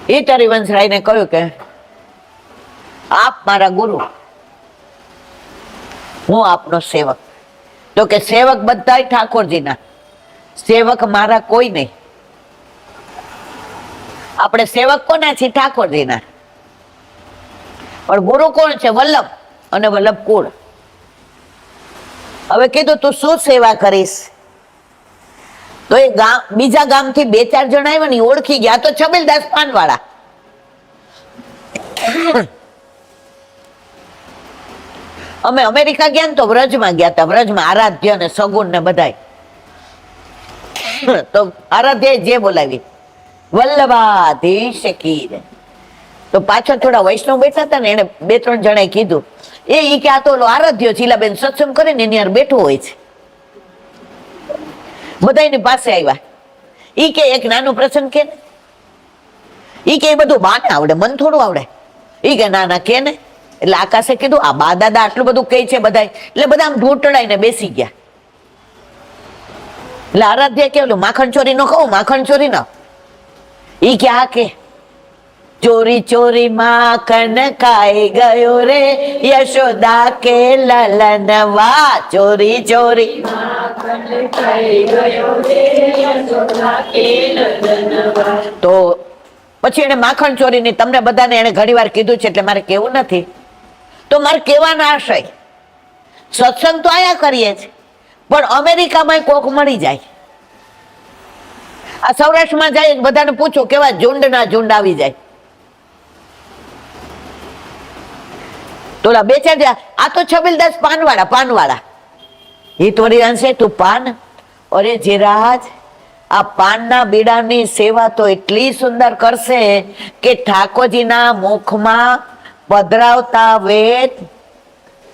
એ હરિવંશરાયને કહ્યું કે આપ મારા ગુરુ, હું આપનો સેવક. તો કે સેવક બધા ઠાકોરજીના, સેવક મારા કોઈ નહીં. આપણે સેવક કોના છીએ? ઠાકોરજીના. પણ ગુરુ કોણ છે? વલ્લભ અને વલ્લભ કુળ. હવે કીધું તું શું સેવા કરીશ? તો એ ગામ, બીજા ગામથી 2-4 જણ આવ્યા ને ઓળખી ગયા. તો છબીલદાસ પાનવાળા. અમે અમેરિકા ગયા ને તો વ્રજમાં ગયા હતા. વ્રજમાં આરાધ્ય ને સગુણ ને બધાય. તો આરાધ્ય જે બોલાવી વલ્લભાધીશ કી જય. તો પાછળ થોડા વૈષ્ણવ બેઠા હતા ને, એને 2-3 જણાએ કીધું, એ કે આ તો આરાધ્ય શીલાબેન સત્સંગ કરીને એની યાર બેઠો હોય છે. બધા એની પાસે આવ્યા. ઈ કે એક નાનું પ્રસંગ કે ને, ઈ કે એ બધું બાને આવડે, મન થોડું આવડે. ઈ કે ના ના કે ને. એટલે આકાશે કીધું આ બા દાદા આટલું બધું કહે છે બધા. એટલે બધા આમ ઢૂંટડાઈને બેસી ગયા. એટલે આરાધ્ય કેવું માખણ ચોરી નો કહું, માખણ ચોરી ન. ઈ કે આ કે ચોરી ચોરી માખણ ખાઈ ગયો રે યશોદા કે લલનવા. ચોરી ચોરી માખણ ખાઈ ગયો રે યશોદા કે લલનવા. તો પછી એને માખણ ચોરીની તમને બધાને એને ઘણી વાર કીધું છે, એટલે મારે કેવું નથી. તો મારે કહેવાનો આશય, સત્સંગ તો આયા કરીએ છીએ, પણ અમેરિકામાં કોક મળી જાય. આ સૌરાષ્ટ્રમાં જાય બધાને પૂછો કેવા ઝુંડના ઝુંડ આવી જાય. તો 2-4 આ તો છબીલદાસ પાનવાળા. એ થોડી અંશે તું પાન. અરે જીરાજ, આ પાનના બીડાની સેવા તો એટલી સુંદર કરશે કે ઠાકોરજીના મુખમાં પધરાવતા વેદ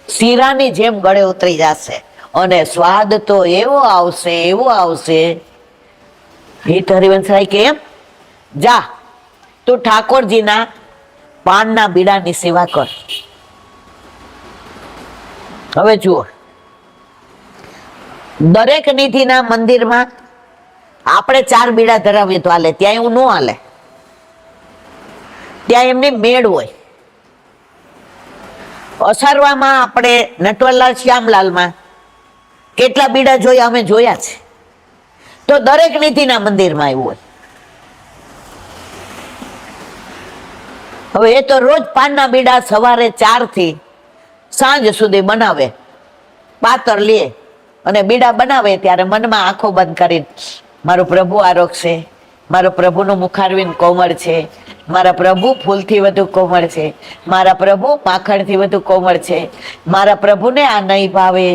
શીરાની જેમ ગળે ઉતરી જશે અને સ્વાદ તો એવો આવશે, એવો આવશે. હિત હરિવંશરાય કે એમ જા તું ઠાકોરજીના પાનના બીડાની સેવા કર. હવે જુઓ, દરેક નિધિના મંદિરમાં આપણે 4 બીડા ધરાવીએ તો હાલે, ત્યાં એવું ન હાલે. ત્યાં એમની મેળ હોય. અસારવામાં આપણે નટવરલાલ શ્યામલાલમાં કેટલા બીડા જોયા, અમે જોયા છે. તો દરેક નિધિના મંદિરમાં એવું હોય. હવે એ તો રોજ પાનના બીડા સવારે 4 થી સાંજ સુધી બનાવે, પાતર લે અને બીડા બનાવે ત્યારે મનમાં આંખો બંધ કરીને મારો પ્રભુ આરોગશે, મારો પ્રભુનું મુખારવિંદ કોમળ છે, મારા પ્રભુ ફૂલથી વધુ કોમળ છે, મારા પ્રભુ માખણથી વધુ કોમળ છે, મારા પ્રભુને આ નહીં ભાવે,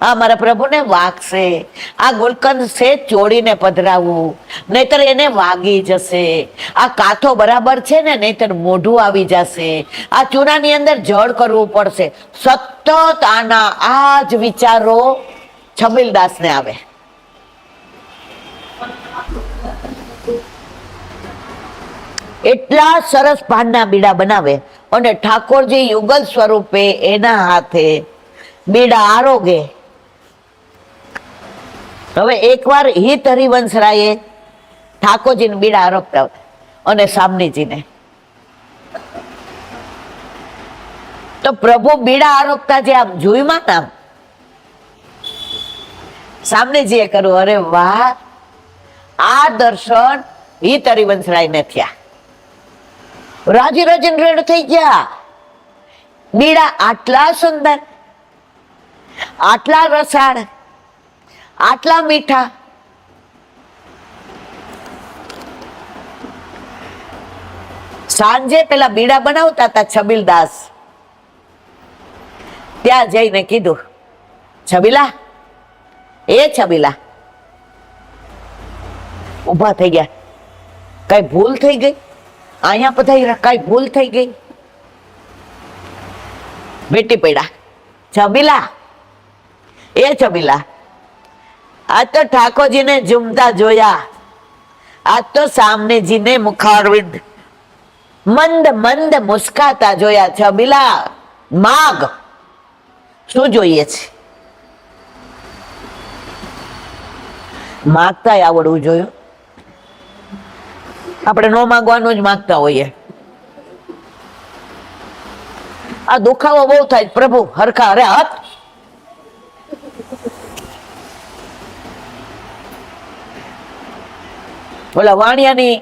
આ મારા પ્રભુને વાગશે, આ ગુલકંદ છે ચોડીને પધરાવવું નહીતર એને વાગી જશે, આ કાથો બરાબર છે ને નહીતર મોઢું આવી જશે, આ ચૂનાની અંદર જળ કરવું પડશે. સતત આના આ જ વિચારો છબીલદાસને આવે. એટલા સરસ પાનના બીડા બનાવે અને ઠાકોરજી યુગલ સ્વરૂપે એના હાથે બીડા આરોગે. હવે એકવાર હિત હરિવંશરાયે ઠાકોરજીને બીડા આરોગતા અને સામનીજીને તો પ્રભુ બીડા આરોગતા જે આમ જોઈમાં ને આમ સામને જે કરું, અરે વાહ, આ દર્શન હિત હરિવંશરાય ને થયા. રાજી રાજીને રેડ થઈ ગયા. બીડા આટલા સુંદર, આટલા રસાળ, આટલા મીઠા. સાંજે પેલા બીડા બનાવતા હતા છબીલદાસ, ત્યાં જઈને કીધું, છબીલા, એ છબીલા, ઉભા થઈ ગયા. કઈ ભૂલ થઈ ગઈ? અહીંયા પધાર્યા, કઈ ભૂલ થઈ ગઈ? બેટી પડ્યા. છબીલા, એ છબીલા, આજ તો ઠાકોરજીને ઝૂમતા જોયા, આજ તો સામનેજીને મુખારવિંદ મંદ મંદ મુસ્કાતા જોયા. છબીલા, માગ, શું જોઈએ છે? માગતા આવડવું જોયું. આપણે નો માગવાનું જ માગતા હોઈએ. આ દુખાવો બહુ થાય પ્રભુ, હરખા અરે હાથ. ઓલા વાણિયાની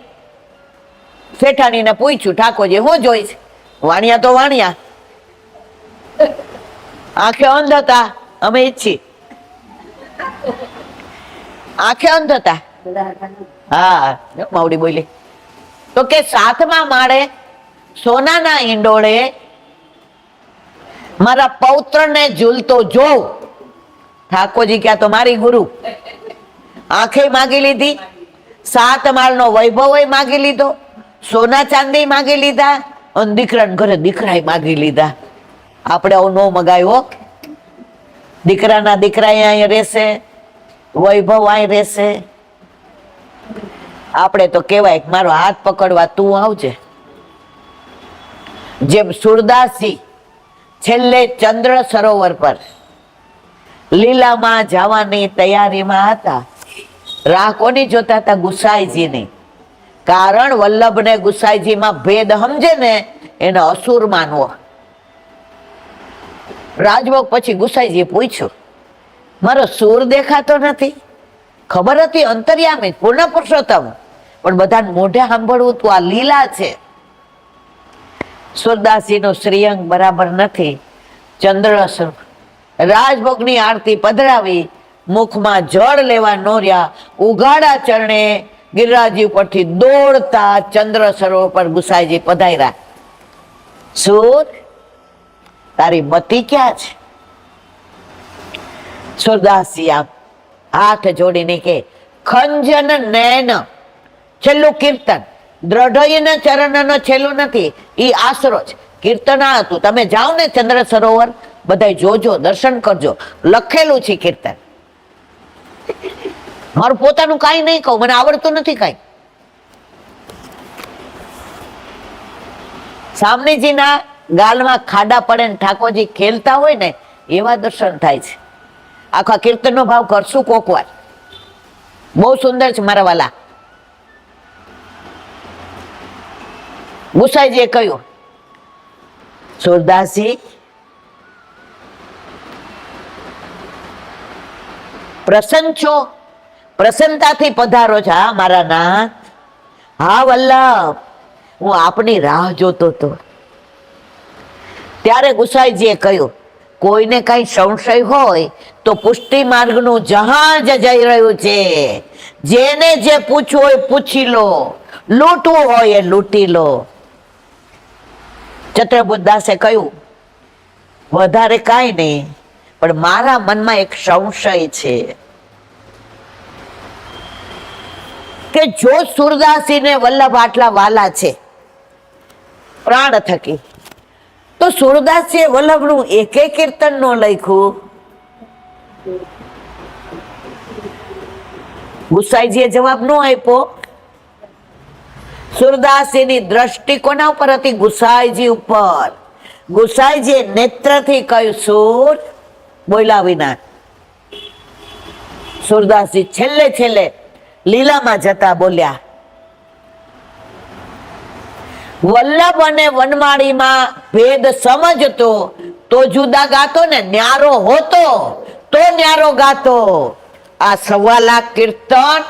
શેઠાણી ને પૂછ્યું, ઠાકોરજી શું જોઈ છે? વાણિયા તો વાણિયા, આંખે અંધ હતા, અમે ઈચ્છી આંખે અંધ હતા. હા, માવડી બોલી તો કે 7મા માળે સોનાના ઈંડોળે મારા પૌત્રને ઝૂલતો જોઉં. ઠાકોરજી ક્યાં તો મારી ગુરુ. આંખે માગી લીધી, 7 માળનો વૈભવ માગી લીધો, સોના ચાંદી માગી લીધા, અને દીકરાને ઘરે દીકરાએ માગી લીધા. આપણે આવું નો મગાવ્યો. દીકરાના દીકરા અહીં રહેશે, વૈભવ અહીં રહેશે. આપણે તો કેવાય મારો હાથ પકડવા તું આવજે. જેમ સુરદાસજી છેલ્લે ચંદ્ર સરોવર પર લીલામાં જવાની તૈયારીમાં હતા. રાહ કોની જોતા હતા? ગુસાઈજીની. કારણ વલ્લભ ને ગુસાઈજીમાં ભેદ સમજે ને એને અસુર માનવો. રાજભોગ પછી ગુસાઈજી પૂછ્યું, મારો સુર દેખાતો નથી? ખબર હતી અંતર્યામી પૂર્ણ પુરુષોત્તમ, પણ બધાને મોઢે સાંભળવું તું આ લીલા છે. સુરદાસજી નું શ્રીઅંગ બરાબર નથી. ચંદ્ર રાજભોગની આરતી પધરાવી, મુખમાં જળ લેવા નો રહ્યા, ઉઘાડા ચરણે ગિરિરાજી ઉપરથી દોડતા ચંદ્ર સરોવર પર ગુસાઈજી પધાર્યા. સુર, તારી મતિ ક્યાં છે? સુરદાસજી આમ હાથ જોડીને કે, ખંજન નૈન, છેલ્લું કીર્તન, દ્રઢયન ચરણનો છેલ્લું નથી, ઈ આશરો છે. કીર્તન આ હતું. તમે જાઓ ને ચંદ્ર સરોવર, બધા જોજો, દર્શન કરજો, લખેલું છે કીર્તન. મારું પોતાનું કાંઈ નહીં કહું, મને આવડતું નથી કાંઈ. સામનેજીના ગાલમાં ખાડા પડે ને ઠાકોરજી ખેલતા હોય ને એવા દર્શન થાય છે. આખા કીર્તનનો ભાવ કરશું કોક વાર. બહુ સુંદર છે મારા વાલા. ગુસાઈજીએ કહ્યું, સુરદાસજી, પ્રસન્ન છો? પ્રસન્નતાથી પધારો છો? હા મારા નાથ. હા વલ્લભ, હું આપની રાહ જોતો હતો. ત્યારે ગુસાઈજીએ કહ્યું, કોઈને કઈ સંશય હોય તો પુષ્ટિ માર્ગનું જહાજ જઈ રહ્યું છે. જેને જે પૂછવું હોય પૂછી લો, લૂંટવું હોય એ લૂંટી લો. ચતુર્બુદ્ધદાસે કહ્યું, વધારે કાંઈ નહીં, પણ મારા મનમાં એક સંશય છે કે જો સુરદાસીને વલ્લભ આટલા વાલા છે પ્રાણ થકી, તો સુરદાસીએ વલ્લભનું એકે કીર્તન નો લખ્યું. ગુસાઈજીએ જવાબ નો આપ્યો. સુરદાસીની દ્રષ્ટિ કોના ઉપર હતી? ગુસાઈજી ઉપર. ગુસાઈજીએ નેત્રથી કહ્યું, સુર, બોલ્યા વિના. સુરદાસજી છેલ્લે છેલ્લે લીલામાં જતા બોલ્યા, વલ્લભ અને વનમાળીમાં ભેદ સમજતો તો જુદા ગાતો ને ન્યારો હોતો તો ન્યારો ગાતો. આ 1.25 લાખ કીર્તન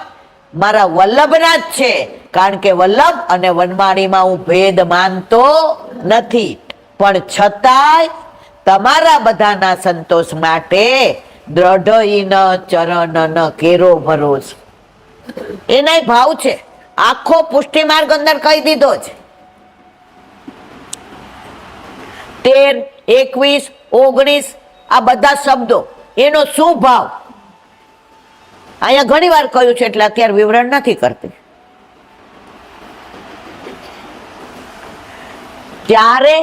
મારા વલ્લભના જ છે, કારણ કે વલ્લભ અને વનમાળીમાં હું ભેદ માનતો નથી. પણ છતાંય તમારા બધાના સંતોષ માટે દ્રઢ ચરણ કેરો ભરોસ, એનાય ભાવ છે. આખો પુષ્ટિ માર્ગ અંદર કહી દીધો છે. 13, 21, 19 આ બધા શબ્દો એનો શું ભાવ અહીંયા ઘણી વાર કહ્યું છે, એટલે અત્યારે વિવરણ નથી કરતી. ત્યારે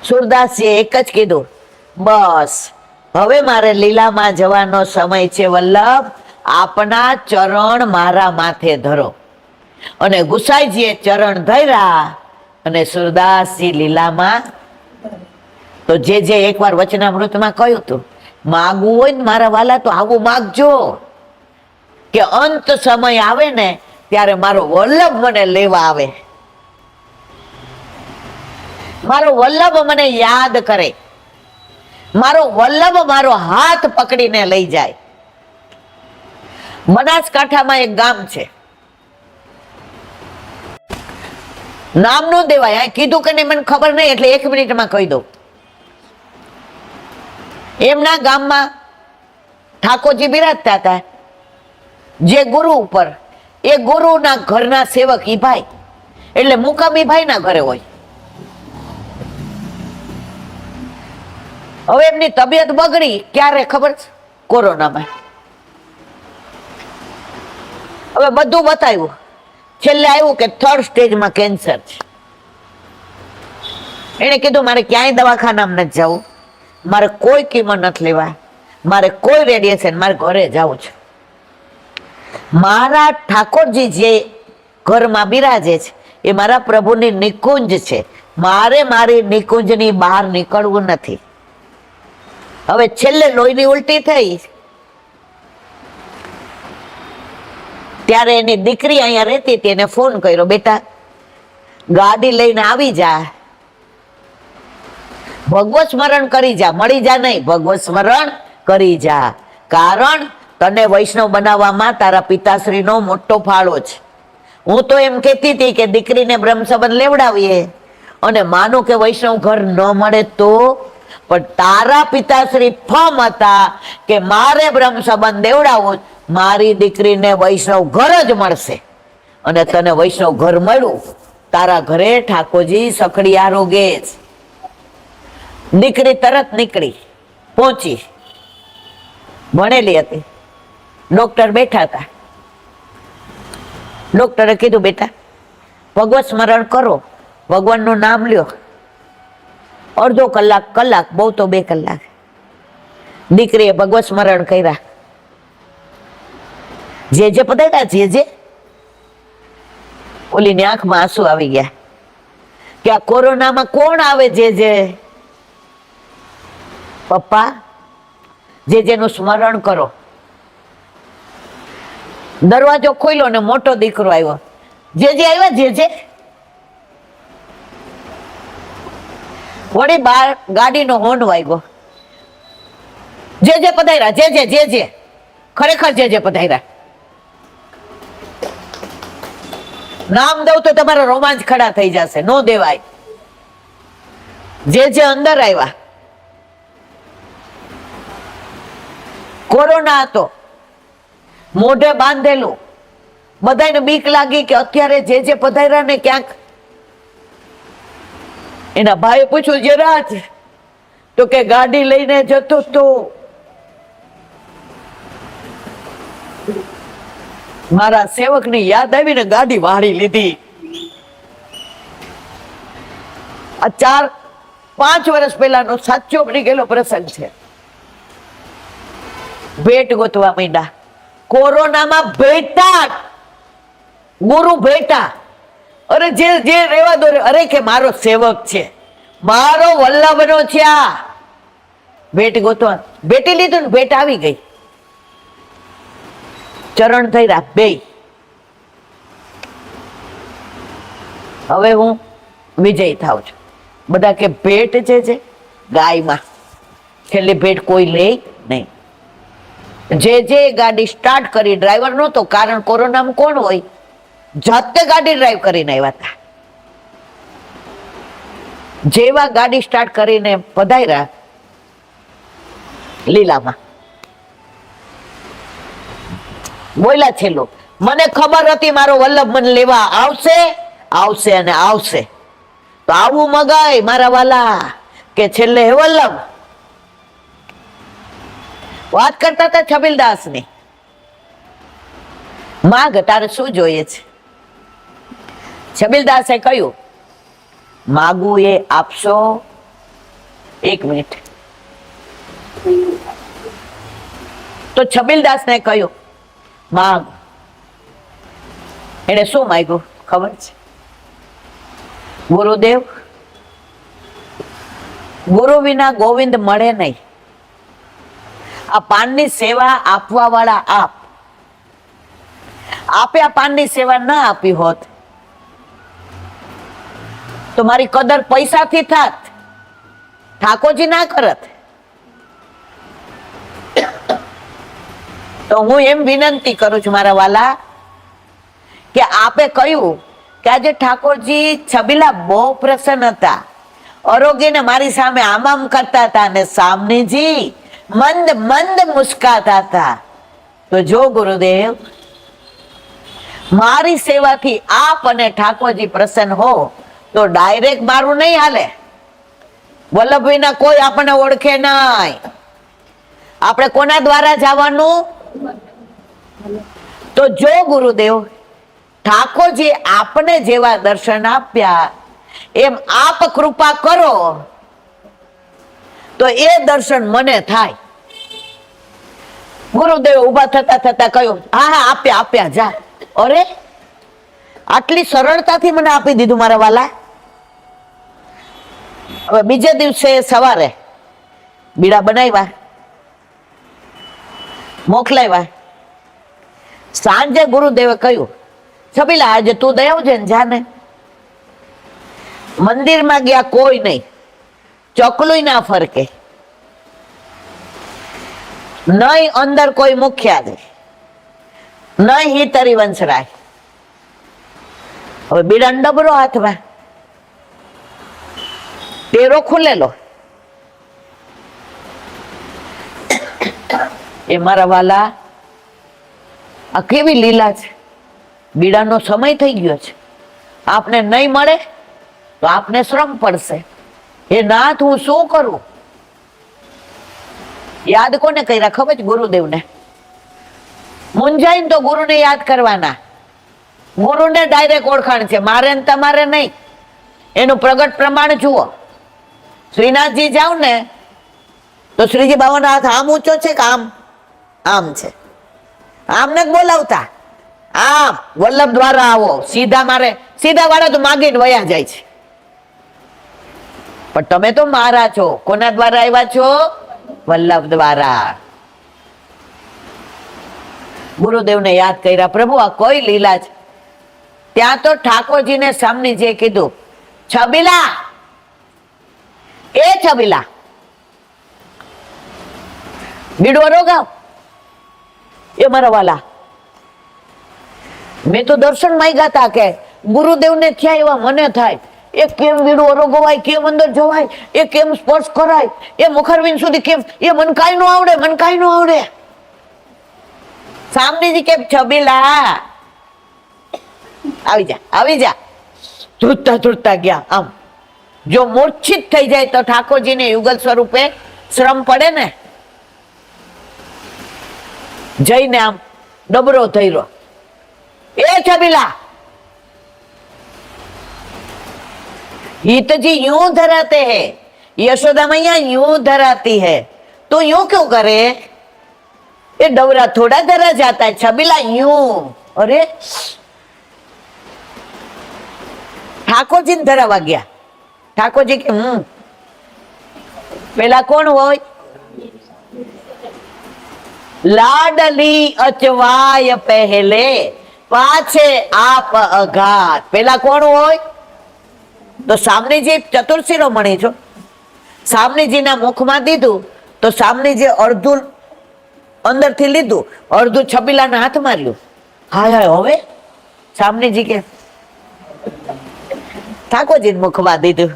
સુરદાસજીએ એક જ કીધું, બસ હવે મારે લીલામાં જવાનો સમય છે વલ્લભ, આપના ચરણ મારા માથે ધરો. અને ગુસાઈજીએ ચરણ ધર્યા અને સુરદાસજી લીલામાં. તો જે એકવાર વચનામૃતમાં કહ્યું હતું, માગવું હોય ને મારા વાલા તો આવું માગજો કે અંત સમય આવે ને ત્યારે મારો વલ્લભ મને લેવા આવે, મારો વલ્લભ મને યાદ કરે, મારો વલ્લભ મારો હાથ પકડીને લઈ જાય. બનાસકાંઠામાં એક ગામ છે, નામ નો દેવાય, કીધું કે નહીં મને ખબર નહીં, એટલે 1 મિનિટમાં કહી દઉં. એમના ગામમાં ઠાકોરજી બિરાજતા હતા, જે ગુરુ ઉપર, એ ગુરુના ઘરના સેવક ઈ ભાઈ, એટલે મુકામી ભાઈ ના ઘરે હોય. હવે એમની તબિયત બગડી ક્યારે ખબર છે? કોરોનામાં. હવે બધું બતાવ્યું, છેલ્લે આવ્યું કે 3rd સ્ટેજમાં કેન્સર છે. એને કીધું મારે ક્યાંય દવાખાનામાં નથી જવું, મારે કોઈ કિંમત નથી લેવા, મારે કોઈ રેડિયેશન, મારે ઘરે જવું છે. મારા ઠાકોરજી જે ઘરમાં બિરાજે છે એ મારા પ્રભુની નિકુંજ છે, મારે મારી નિકુંજની બહાર નીકળવું નથી. હવે છેલ્લે લોહીની ઉલટી થઈ ત્યારે એની દીકરી અહીંયા રહેતી હતી, એને ફોન કર્યો, બેટા ગાડી લઈને આવી જા, ભગવત સ્મરણ કરી જા, મળી જા નહીં, ભગવત સ્મરણ કરી જા, કારણ તને વૈષ્ણવ બનાવવામાં તારા પિતાશ્રીનો મોટો ફાળો છે. હું તો એમ કહેતી હતી કે દીકરીને બ્રહ્મ સંબંધ લેવડાવીએ અને માનો કે વૈષ્ણવ ઘર ન મળે તો, પણ તારા પિતાશ્રી ફમ હતા કે મારે બ્રહ્મ સંબંધ દેવડાવો, મારી દીકરીને વૈષ્ણવ ઘર જ મળશે. અને તને વૈષ્ણવ ઘર મળ્યું, તારા ઘરે ઠાકોરજી સખડી આરોગે. દીકરી તરત નીકળી પહોંચી, ભણેલી હતી, ડોક્ટર બેઠા હતા. ડોક્ટરે કીધું બેટા ભગવત સ્મરણ કરો, ભગવાનનું નામ લ્યો, અડધો કલાક, બહુ તો 2 કલાક. દીકરીએ ભગવત સ્મરણ કર્યા, જે પધાર્યા, જે ઓલીની આંખમાં આંસુ આવી ગયા કે આ કોરોનામાં કોણ આવે? જે પપ્પા જેનું સ્મરણ કરો. દરવાજો ખોલ્યો ને મોટો દીકરો આવ્યો, જે આવ્યા, જે વળી બાર ગાડીનો હોર્ન વાગ્યો, જે પધાર્યા, જે ખરેખર જે પધાર્યા. નામ દઉં તો તમારા રોમાંચ ખડા થઈ જશે, નો દેવાય. જે અંદર આવ્યા. કોરોના હતો, મોઢે બાંધેલું, બધાને બીક લાગી કે અત્યારે જે પધાર્યા ને ક્યાંક. એના ભાઈએ પૂછ્યું, જરાજ? તો કે ગાડી લઈને જતો તો મારા સેવકની યાદ આવીને ગાડી વાળી લીધી. આ 4-5 વર્ષ પહેલાનો સાચો બની ગયેલો પ્રસંગ છે. ભેટ ગોતવા માંડ્યા. કોરોનામાં ભેટા, ગુરુ ભેટા. અરે જે રેવા દો, અરે કે મારો સેવક છે, મારો વલ્લભનો છે આ. ભેટ ગોતવા ભેટી લીધું ને ભેટ આવી ગઈ. ચરણ થઈ રહ્યા બે. હવે હું વિજય થાઉં છું. બધા કે ભેટ જે છે ગાયમાં છેલ્લી ભેટ કોઈ લે નહીં. જે ગાડી સ્ટાર્ટ કરી, ડ્રાઈવર નહોતો, કારણ કોરોનામાં કોણ હોય, જાતે ગાડી ડ્રાઈવ કરીને આવ્યા હતા. જેવા ગાડી સ્ટાર્ટ કરીને પધાર્યા લીલામાં, બોલ્યા છેલ્લો, મને ખબર હતી મારો વલ્લભ મને લેવા આવશે આવશે અને આવશે. તો આવું મગાય મારા વાલા કે છેલ્લે હે વલ્લભ. વાત કરતા હતા છબીલદાસ ની. માગ તારે શું જોઈએ છે? છબીલદાસે કહ્યું, માગું એ આપશો. એક મિનિટ. તો છબીલદાસ ને કહ્યું, માગ. એને શું માંગ્યું ખબર છે? ગુરુદેવ, ગુરુ વિના ગોવિંદ મળે નહીં. આ પાનની સેવા આપવા વાળા આપે આ પાનની સેવા ના આપી હોત તો મારી કદર પૈસાથી થાત, ઠાકોરજી ના કરત. તો હું એમ વિનંતી કરું છું મારા વાલા કે આપે કહ્યું કે આજે ઠાકોરજી છબીલા બહુ પ્રસન્ન હતા, અરોગીને મારી સામે આમ કરતા હતા અને સામનેજી મંદ મંદ મુસ્કાતા હતા. તો જો ગુરુદેવ, મારી સેવાથી આપ અને ઠાકોરજી પ્રસન્ન હો તો ડાયરેક્ટ મારું નહીં હાલે. વલ્લભભાઈના કોઈ આપણને ઓળખે નહીં. આપણે કોના દ્વારા જવાનું? તો જો ગુરુદેવ, ઠાકોરજી આપને જેવા દર્શન આપ્યા એમ આપ કૃપા કરો તો એ દર્શન મને થાય. ગુરુદેવ ઉભા થતા થતા કહ્યું, હા હા આપ્યા આપ્યા જા. અરે આટલી સરળતાથી મને આપી દીધું મારા વાલા. હવે બીજે દિવસે સવારે બીડા બનાવ્યા, મોકલાવ્યા. સાંજે ગુરુદેવે કહ્યું, છબીલા આજે તું દયાવ છે ને જાને. મંદિરમાં ગયા કોઈ નહીં, ચકલું ના ફરકે, નહીં અંદર કોઈ મુખ્યા છે, નહીં હિતરી વંશરાય. હવે બીડા ડબરો હાથમાં, ટેરો ખુલેલો. એ મારા વાલા, આ કેવી લીલા છે. બીડાનો સમય થઈ ગયો છે, આપને નહીં મળે તો આપને શ્રમ પડશે. એ નાથ હું શું કરું? યાદ કોને કર્યા ખબર છે? ગુરુદેવને. મુંજાઈને તો ગુરુને યાદ કરવાના. ગુરુને ડાયરેક્ટ ઓળખાણ છે, મારે ને તમારે નહીં. એનું પ્રગટ પ્રમાણ જુઓ. શ્રીનાથજી જાવ ને તો શ્રીજી બાબાનો હાથ આમ ઊંચો છે કે આમ? આમ છે. આમ ને બોલાવતા, આમ વલ્લભ દ્વારા આવો. સીધા મારે સીધા વાળા તો માગીને વયા જાય છે. પણ તમે તો મારા છો. કોના દ્વારા આવ્યા છો? વલ્લભ દ્વારા. ગુરુદેવને યાદ કર્યા, પ્રભુ આ કોઈ લીલા છે. ત્યાં તો ઠાકોરજીને સામને જે કીધું, છબીલા, એ છબીલા, બીડો રોગાવ. એ મારા વાલા, મેં તો દર્શન માંગ્યા હતા કે ગુરુદેવને થયા એવા મને થાય. એ કેમ બીડું અરોગવાય, કેમ અંદર જવાય, એ કેમ સ્પર્શ કરાય, એ મુખરબિંદ સુધી કેમ, એ મન કાંઈ નો આવડે, મન કાંઈ નો આવડે. સામનેજી કેમ, છબીલા આવી જા, આવી જા. ધ્રુજતા ધ્રુજતા ગયા. આમ જો મૂર્છિત થઈ જાય તો ઠાકોરજીને યુગલ સ્વરૂપે શ્રમ પડે ને. જઈને આમ ડબરો થઈરો, એ છબીલા, हितजी यूं धराते हैं, यशोदा मैया यूं धराती है, तो यूं क्यों करे? ये डवरा थोड़ा धरा जाता है, छबीला यूं. अरे ठाकुर जी धरावा गया. ठाकुर जी के पेला कोण होय? लाडली अचवाय पहले पाछे आप अघात. पेला कोण होय? તો સામનેજી ચતુર શિરોમણી છો, સામનેજીના મુખમાં દીધું તો સામનેજી અડધું અંદરથી લીધું, અડધું છબીલાના હાથમાં રહ્યું. હાય હાય, હવે સામનેજી કે ઠાકોરજી મુખમાં દીધું.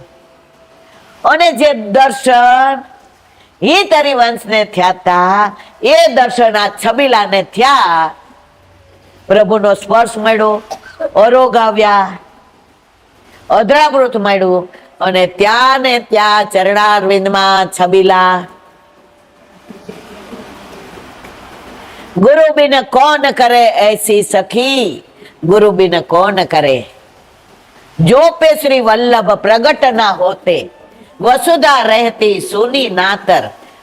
અને જે દર્શન હિત હરિવંશને થયા તા એ દર્શન આ છબીલાને થયા. પ્રભુનો સ્પર્શ મળ્યો, અરોગ આવ્યા, અધરામૃત મળ્યું અને ત્યાં ને ત્યાં ચરણારવિંદમાં છબીલા. गुरु बिन कौन करे ऐसी सखी, गुरु बिन कौन करे. जो पे श्री वल्लभ प्रगट ना होते, वसुधा रहती सुनी नातर,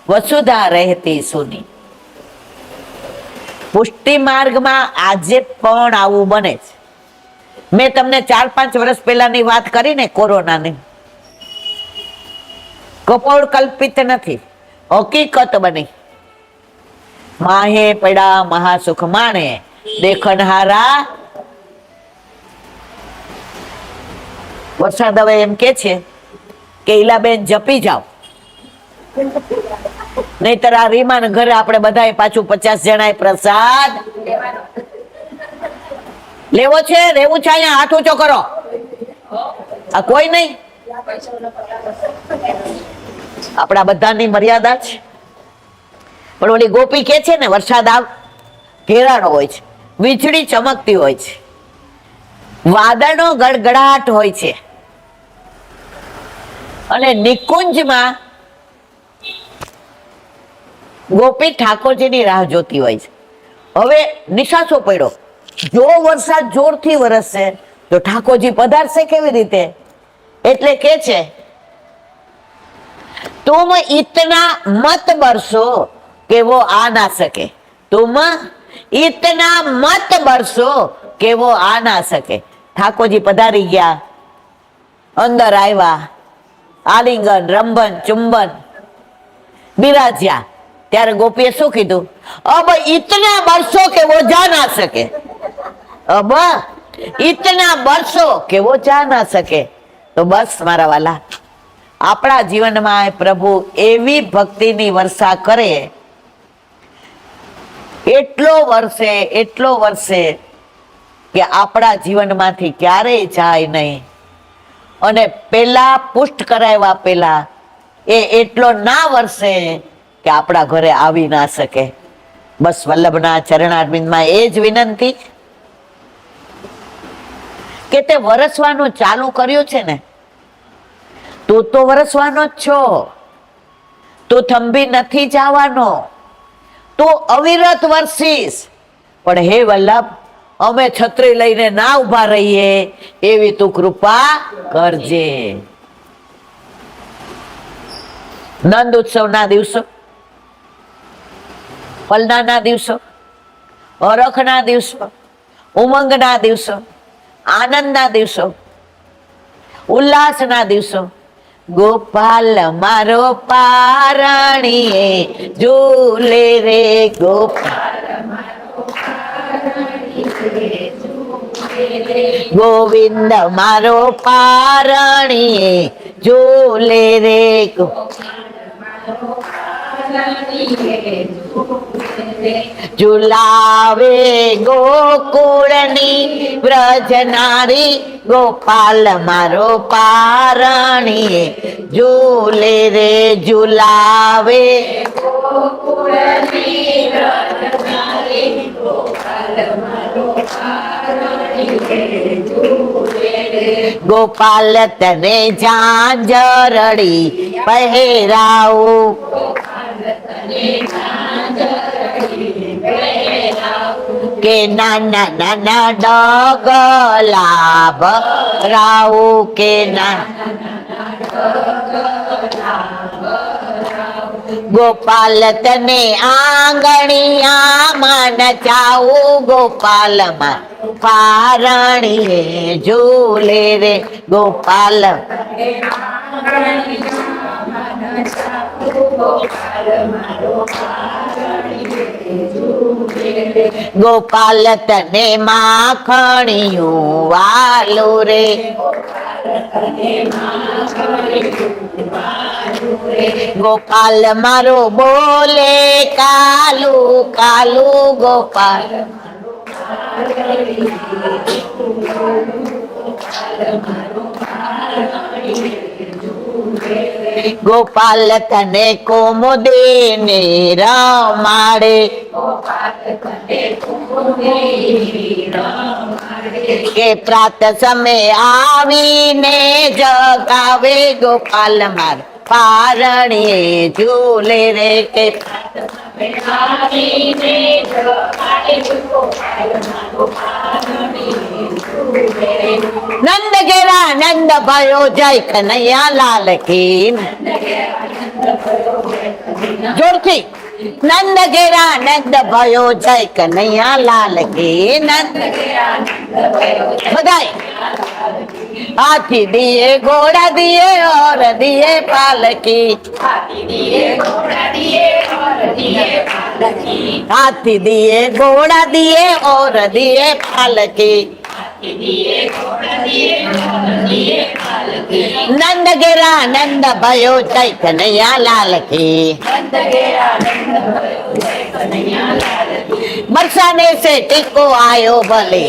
वसुधा रहती सुनी. પુષ્ટિ માર્ગમાં આજે પણ આવું બને છે. મેં તમને 4-5 વર્ષ પહેલાની વાત કરી ને, કોરોનાની. કપોળ કલ્પિત નથી, હકીકત બની. માહે પડ્યા મહાસુખ માણે, દેખનહારા. વરસાદ હવે એમ કે છે કે ઈલાબેન જપી જાઓ, નહીતર આ રીમાન ઘરે આપણે બધાએ પાછું 50 જણાએ પ્રસાદ લેવો છે. રેવું છે અહીંયા, હાથ ઊંચો કરો. આ કોઈ નહીં, આપણા બધાની મર્યાદા છે. પણ ઓલી ગોપી કે છે ને, વરસાદ ઘેરાનો હોય છે, વીજળી ચમકતી હોય છે, વાદળનો ગડગડાટ હોય છે, અને નિકુંજમાં ગોપી ઠાકોરજીની રાહ જોતી હોય છે. હવે નિશાસો પડ્યો, જો વરસાદ જોરથી વરસશે તો ઠાકોરજી પધારશે કેવી રીતે? એટલે કે છે, तुम इतना मत बरसो कि वो आ ना सके, तुम इतना मत बरसो कि वो आ ना सके. ઠાકોરજી પધારી ગયા, અંદર આવ્યા, આલિંગન, રંભન, ચુંબન, બિરાજ્યા. ત્યારે ગોપીએ શું કીધું? અબ ઇતના બરસો કે વો જા ના શકે, અબ ઇતના બરસો કે વો જા ના શકે. તો બસ મારા વાલા, આપણા જીવનમાં પ્રભુ એવી ભક્તિની વર્ષા કરે, એટલો વર્ષે કે આપણા જીવનમાંથી ક્યારેય જાય નહીં. અને પેલા પુષ્ટ કરાવ્યા પેલા એ એટલો ના વર્ષે કે આપણા ઘરે આવી ના શકે. બસ વલ્લભના ચરણારવિંદમાં એ જ વિનંતી કે તે વરસવાનું ચાલુ કર્યું છે ને, તું તો વરસવાનો જ છો, તું થંભી નથી જવાનો, તું અવિરત વરસીશ. પણ હે વલ્લભ, અમે છત્રી લઈને ના ઉભા રહીએ એવી તું કૃપા કરજે. નંદ ઉત્સવના દિવસો, પલનાના દિવસો, હરખના દિવસો, ઉમંગના દિવસો, આનંદના દિવસો, ઉલ્લાસના દિવસો. ગોપાલ મારો પારણીએ ઝૂલે રે, ગોપાલ ગોવિંદ મારો પારણીએ ઝૂલે રે, ઝુલાવે ગોકુળની વ્રજનારી, ગોપાલ મારો પારણીએ ઝૂલે રે, ઝુલાવે ગોકુળની વ્રજનારી, ગોપાલ મારો પારણીએ ઝૂલે રે. ગોપાલ તને ઝાંઝરડી પહેરાવું, કે નાના નાના ડગલા ભરાવું, કે ગોપાલ તને આંગણિયામાં નચાવું, ગોપાલ માં પારણીએ ઝૂલે રે, ગોપાલ ગોપાલ તને માખણિયું વાલું રે, ગોપાલ મારો બોલે કાલુ કાલુ ગોપાલ ગોપાલ તને કોમોદે ને રમાડે કે પ્રાત સમય આવીને જગાવે ગોપાલ માર પારણીએ ઝૂલે રે કે નંદ ઘેરા નંદ ભયો જય કનૈયા લાલ કી જોરથી નંદ ઘેરા નંદ ભયો જય કનૈયા લાલ કી નંદ બધાય हाथी दिए घोड़ा दिए और दिए पालकी हाथी दिए घोड़ा दिए और दिए पालकी नंद गिरा नंद भयो जय कन्हैया लाल की बरसाने से टीको आयो भले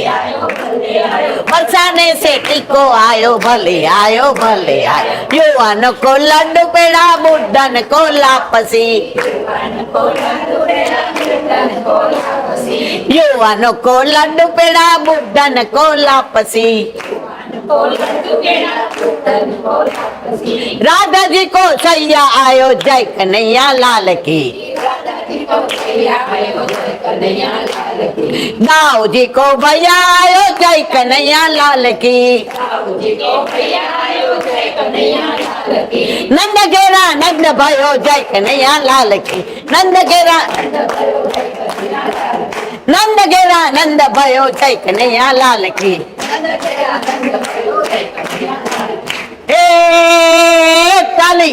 बरसाने से टीको आयो भले आयो युवान को लड्डू पेड़ा बुद्धन को लापसी युवान को लड्डू पेड़ा बुद्धन को लापसी राधा जी को सैया आयो जय कन्हैया लाल की दाऊ जी को भैया आयो जय कन्हैया लाल की नंद घेरा नंद भयो जय कन्हैया लाल की नंद घेरा नंद भयो जय कन्हैया लाल की ताली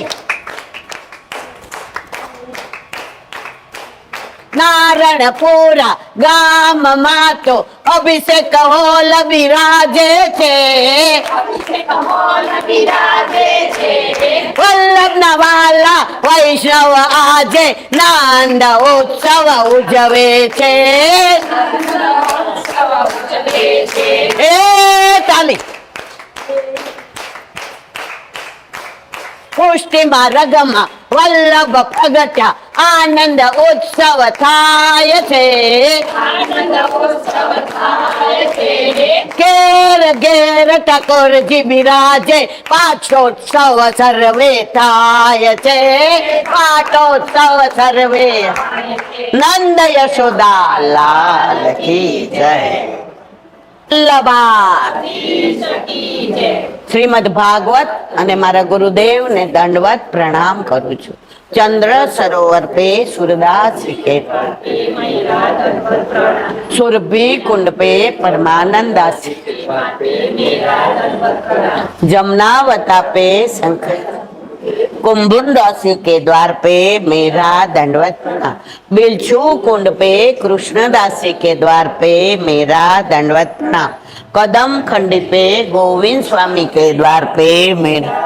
નારણપુરા ગામમાં તો અભિષેક હોલ બિરાજે છે વલ્લભના વાલા વૈષ્ણવ આજે નંદ ઉત્સવ ઉજવે છે એ તાલી પુષ્ટિમાં રગમાં વલ્લભ પ્રગટ્યા આનંદ ઉત્સવ થાય છે ઘેર ઘેર ઠાકોરજી બિરાજે પાઠોત્સવ સર્વે થાય છે પાઠોત્સવ સર્વે નંદ યશોદા લાલ કી જય શ્રીમદ ભાગવત અને મારા ગુરુદેવ ને દંડવત પ્રણામ કરું છું चंद्र सरोवर पे सूरदास के सुरभि कुंड पे परमानंद दास जमुनावता पे शंकर कुंभुन दासी के द्वार पे मेरा दंडवत प्रणाम बिलछू कुंड पे कृष्णदासी के द्वार पे मेरा दंडवत प्रणाम कदम खंडी पे गोविंद स्वामी के द्वार पे मेरा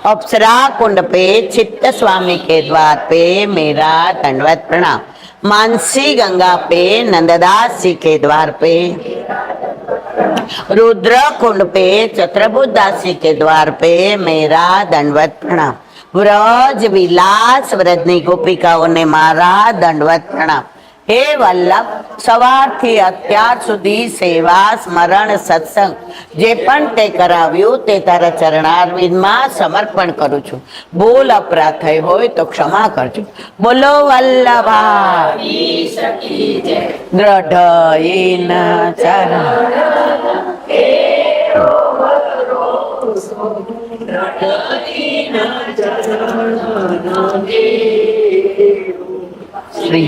अप्सरा कुंड पे चित्त स्वामी के द्वार पे मेरा दंडवत प्रणाम मानसी गंगा पे नंददास जी के द्वार पे रुद्र कुंड पे चत्रभुज दासी के द्वार पे मेरा दंडवत प्रणाम व्रज विलास व्रजनी गोपिकाओं ने मारा दंडवत प्रणाम हे वल्लभ સવારથી અત્યાર સુધી સેવા સ્મરણ સત્સંગ જે પણ તે કરાવ્યું તે તારા ચરણારવિંદમાં સમર્પણ કરું છું ભૂલ અપરાધ થઈ હોય તો ક્ષમા કરજો બોલો વલ્લભા દ્રઢ ઇન ચરણ श्री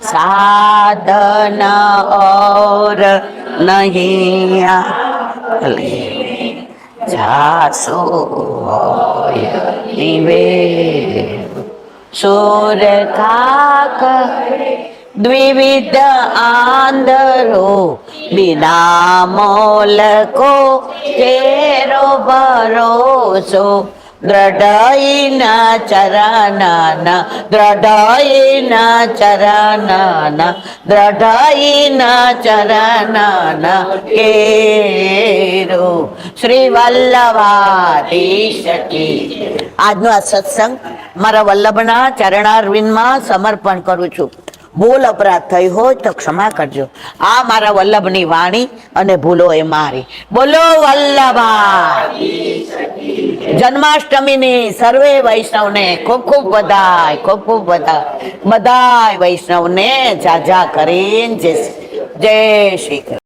साधन और નહીં આલે જાસો હોય નિવે સુર ખાક દ્વિવિધ આંધળો બિના મોલકો તેરો ભરોસો દ્રઢઈના ચરણના દ્રઢઈના ચરણના દ્રઢઈના ચરણના કેરો શ્રી વલ્લભાધીશ કી. આજનો આ સત્સંગ મારા વલ્લભના ચરણારવિંદમાં સમર્પણ કરું છું. ભૂલ અપરાધ થઈ હોય તો ક્ષમા કરજો. આ મારા વલ્લભની વાણી અને ભૂલો એ મારી. બોલો વલ્લભા. જન્માષ્ટમીની સર્વે વૈષ્ણવને ખૂબ ખૂબ બધાય, ખૂબ ખૂબ બધાય વૈષ્ણવને જાજા કરીને જય શ્રી કૃષ્ણ.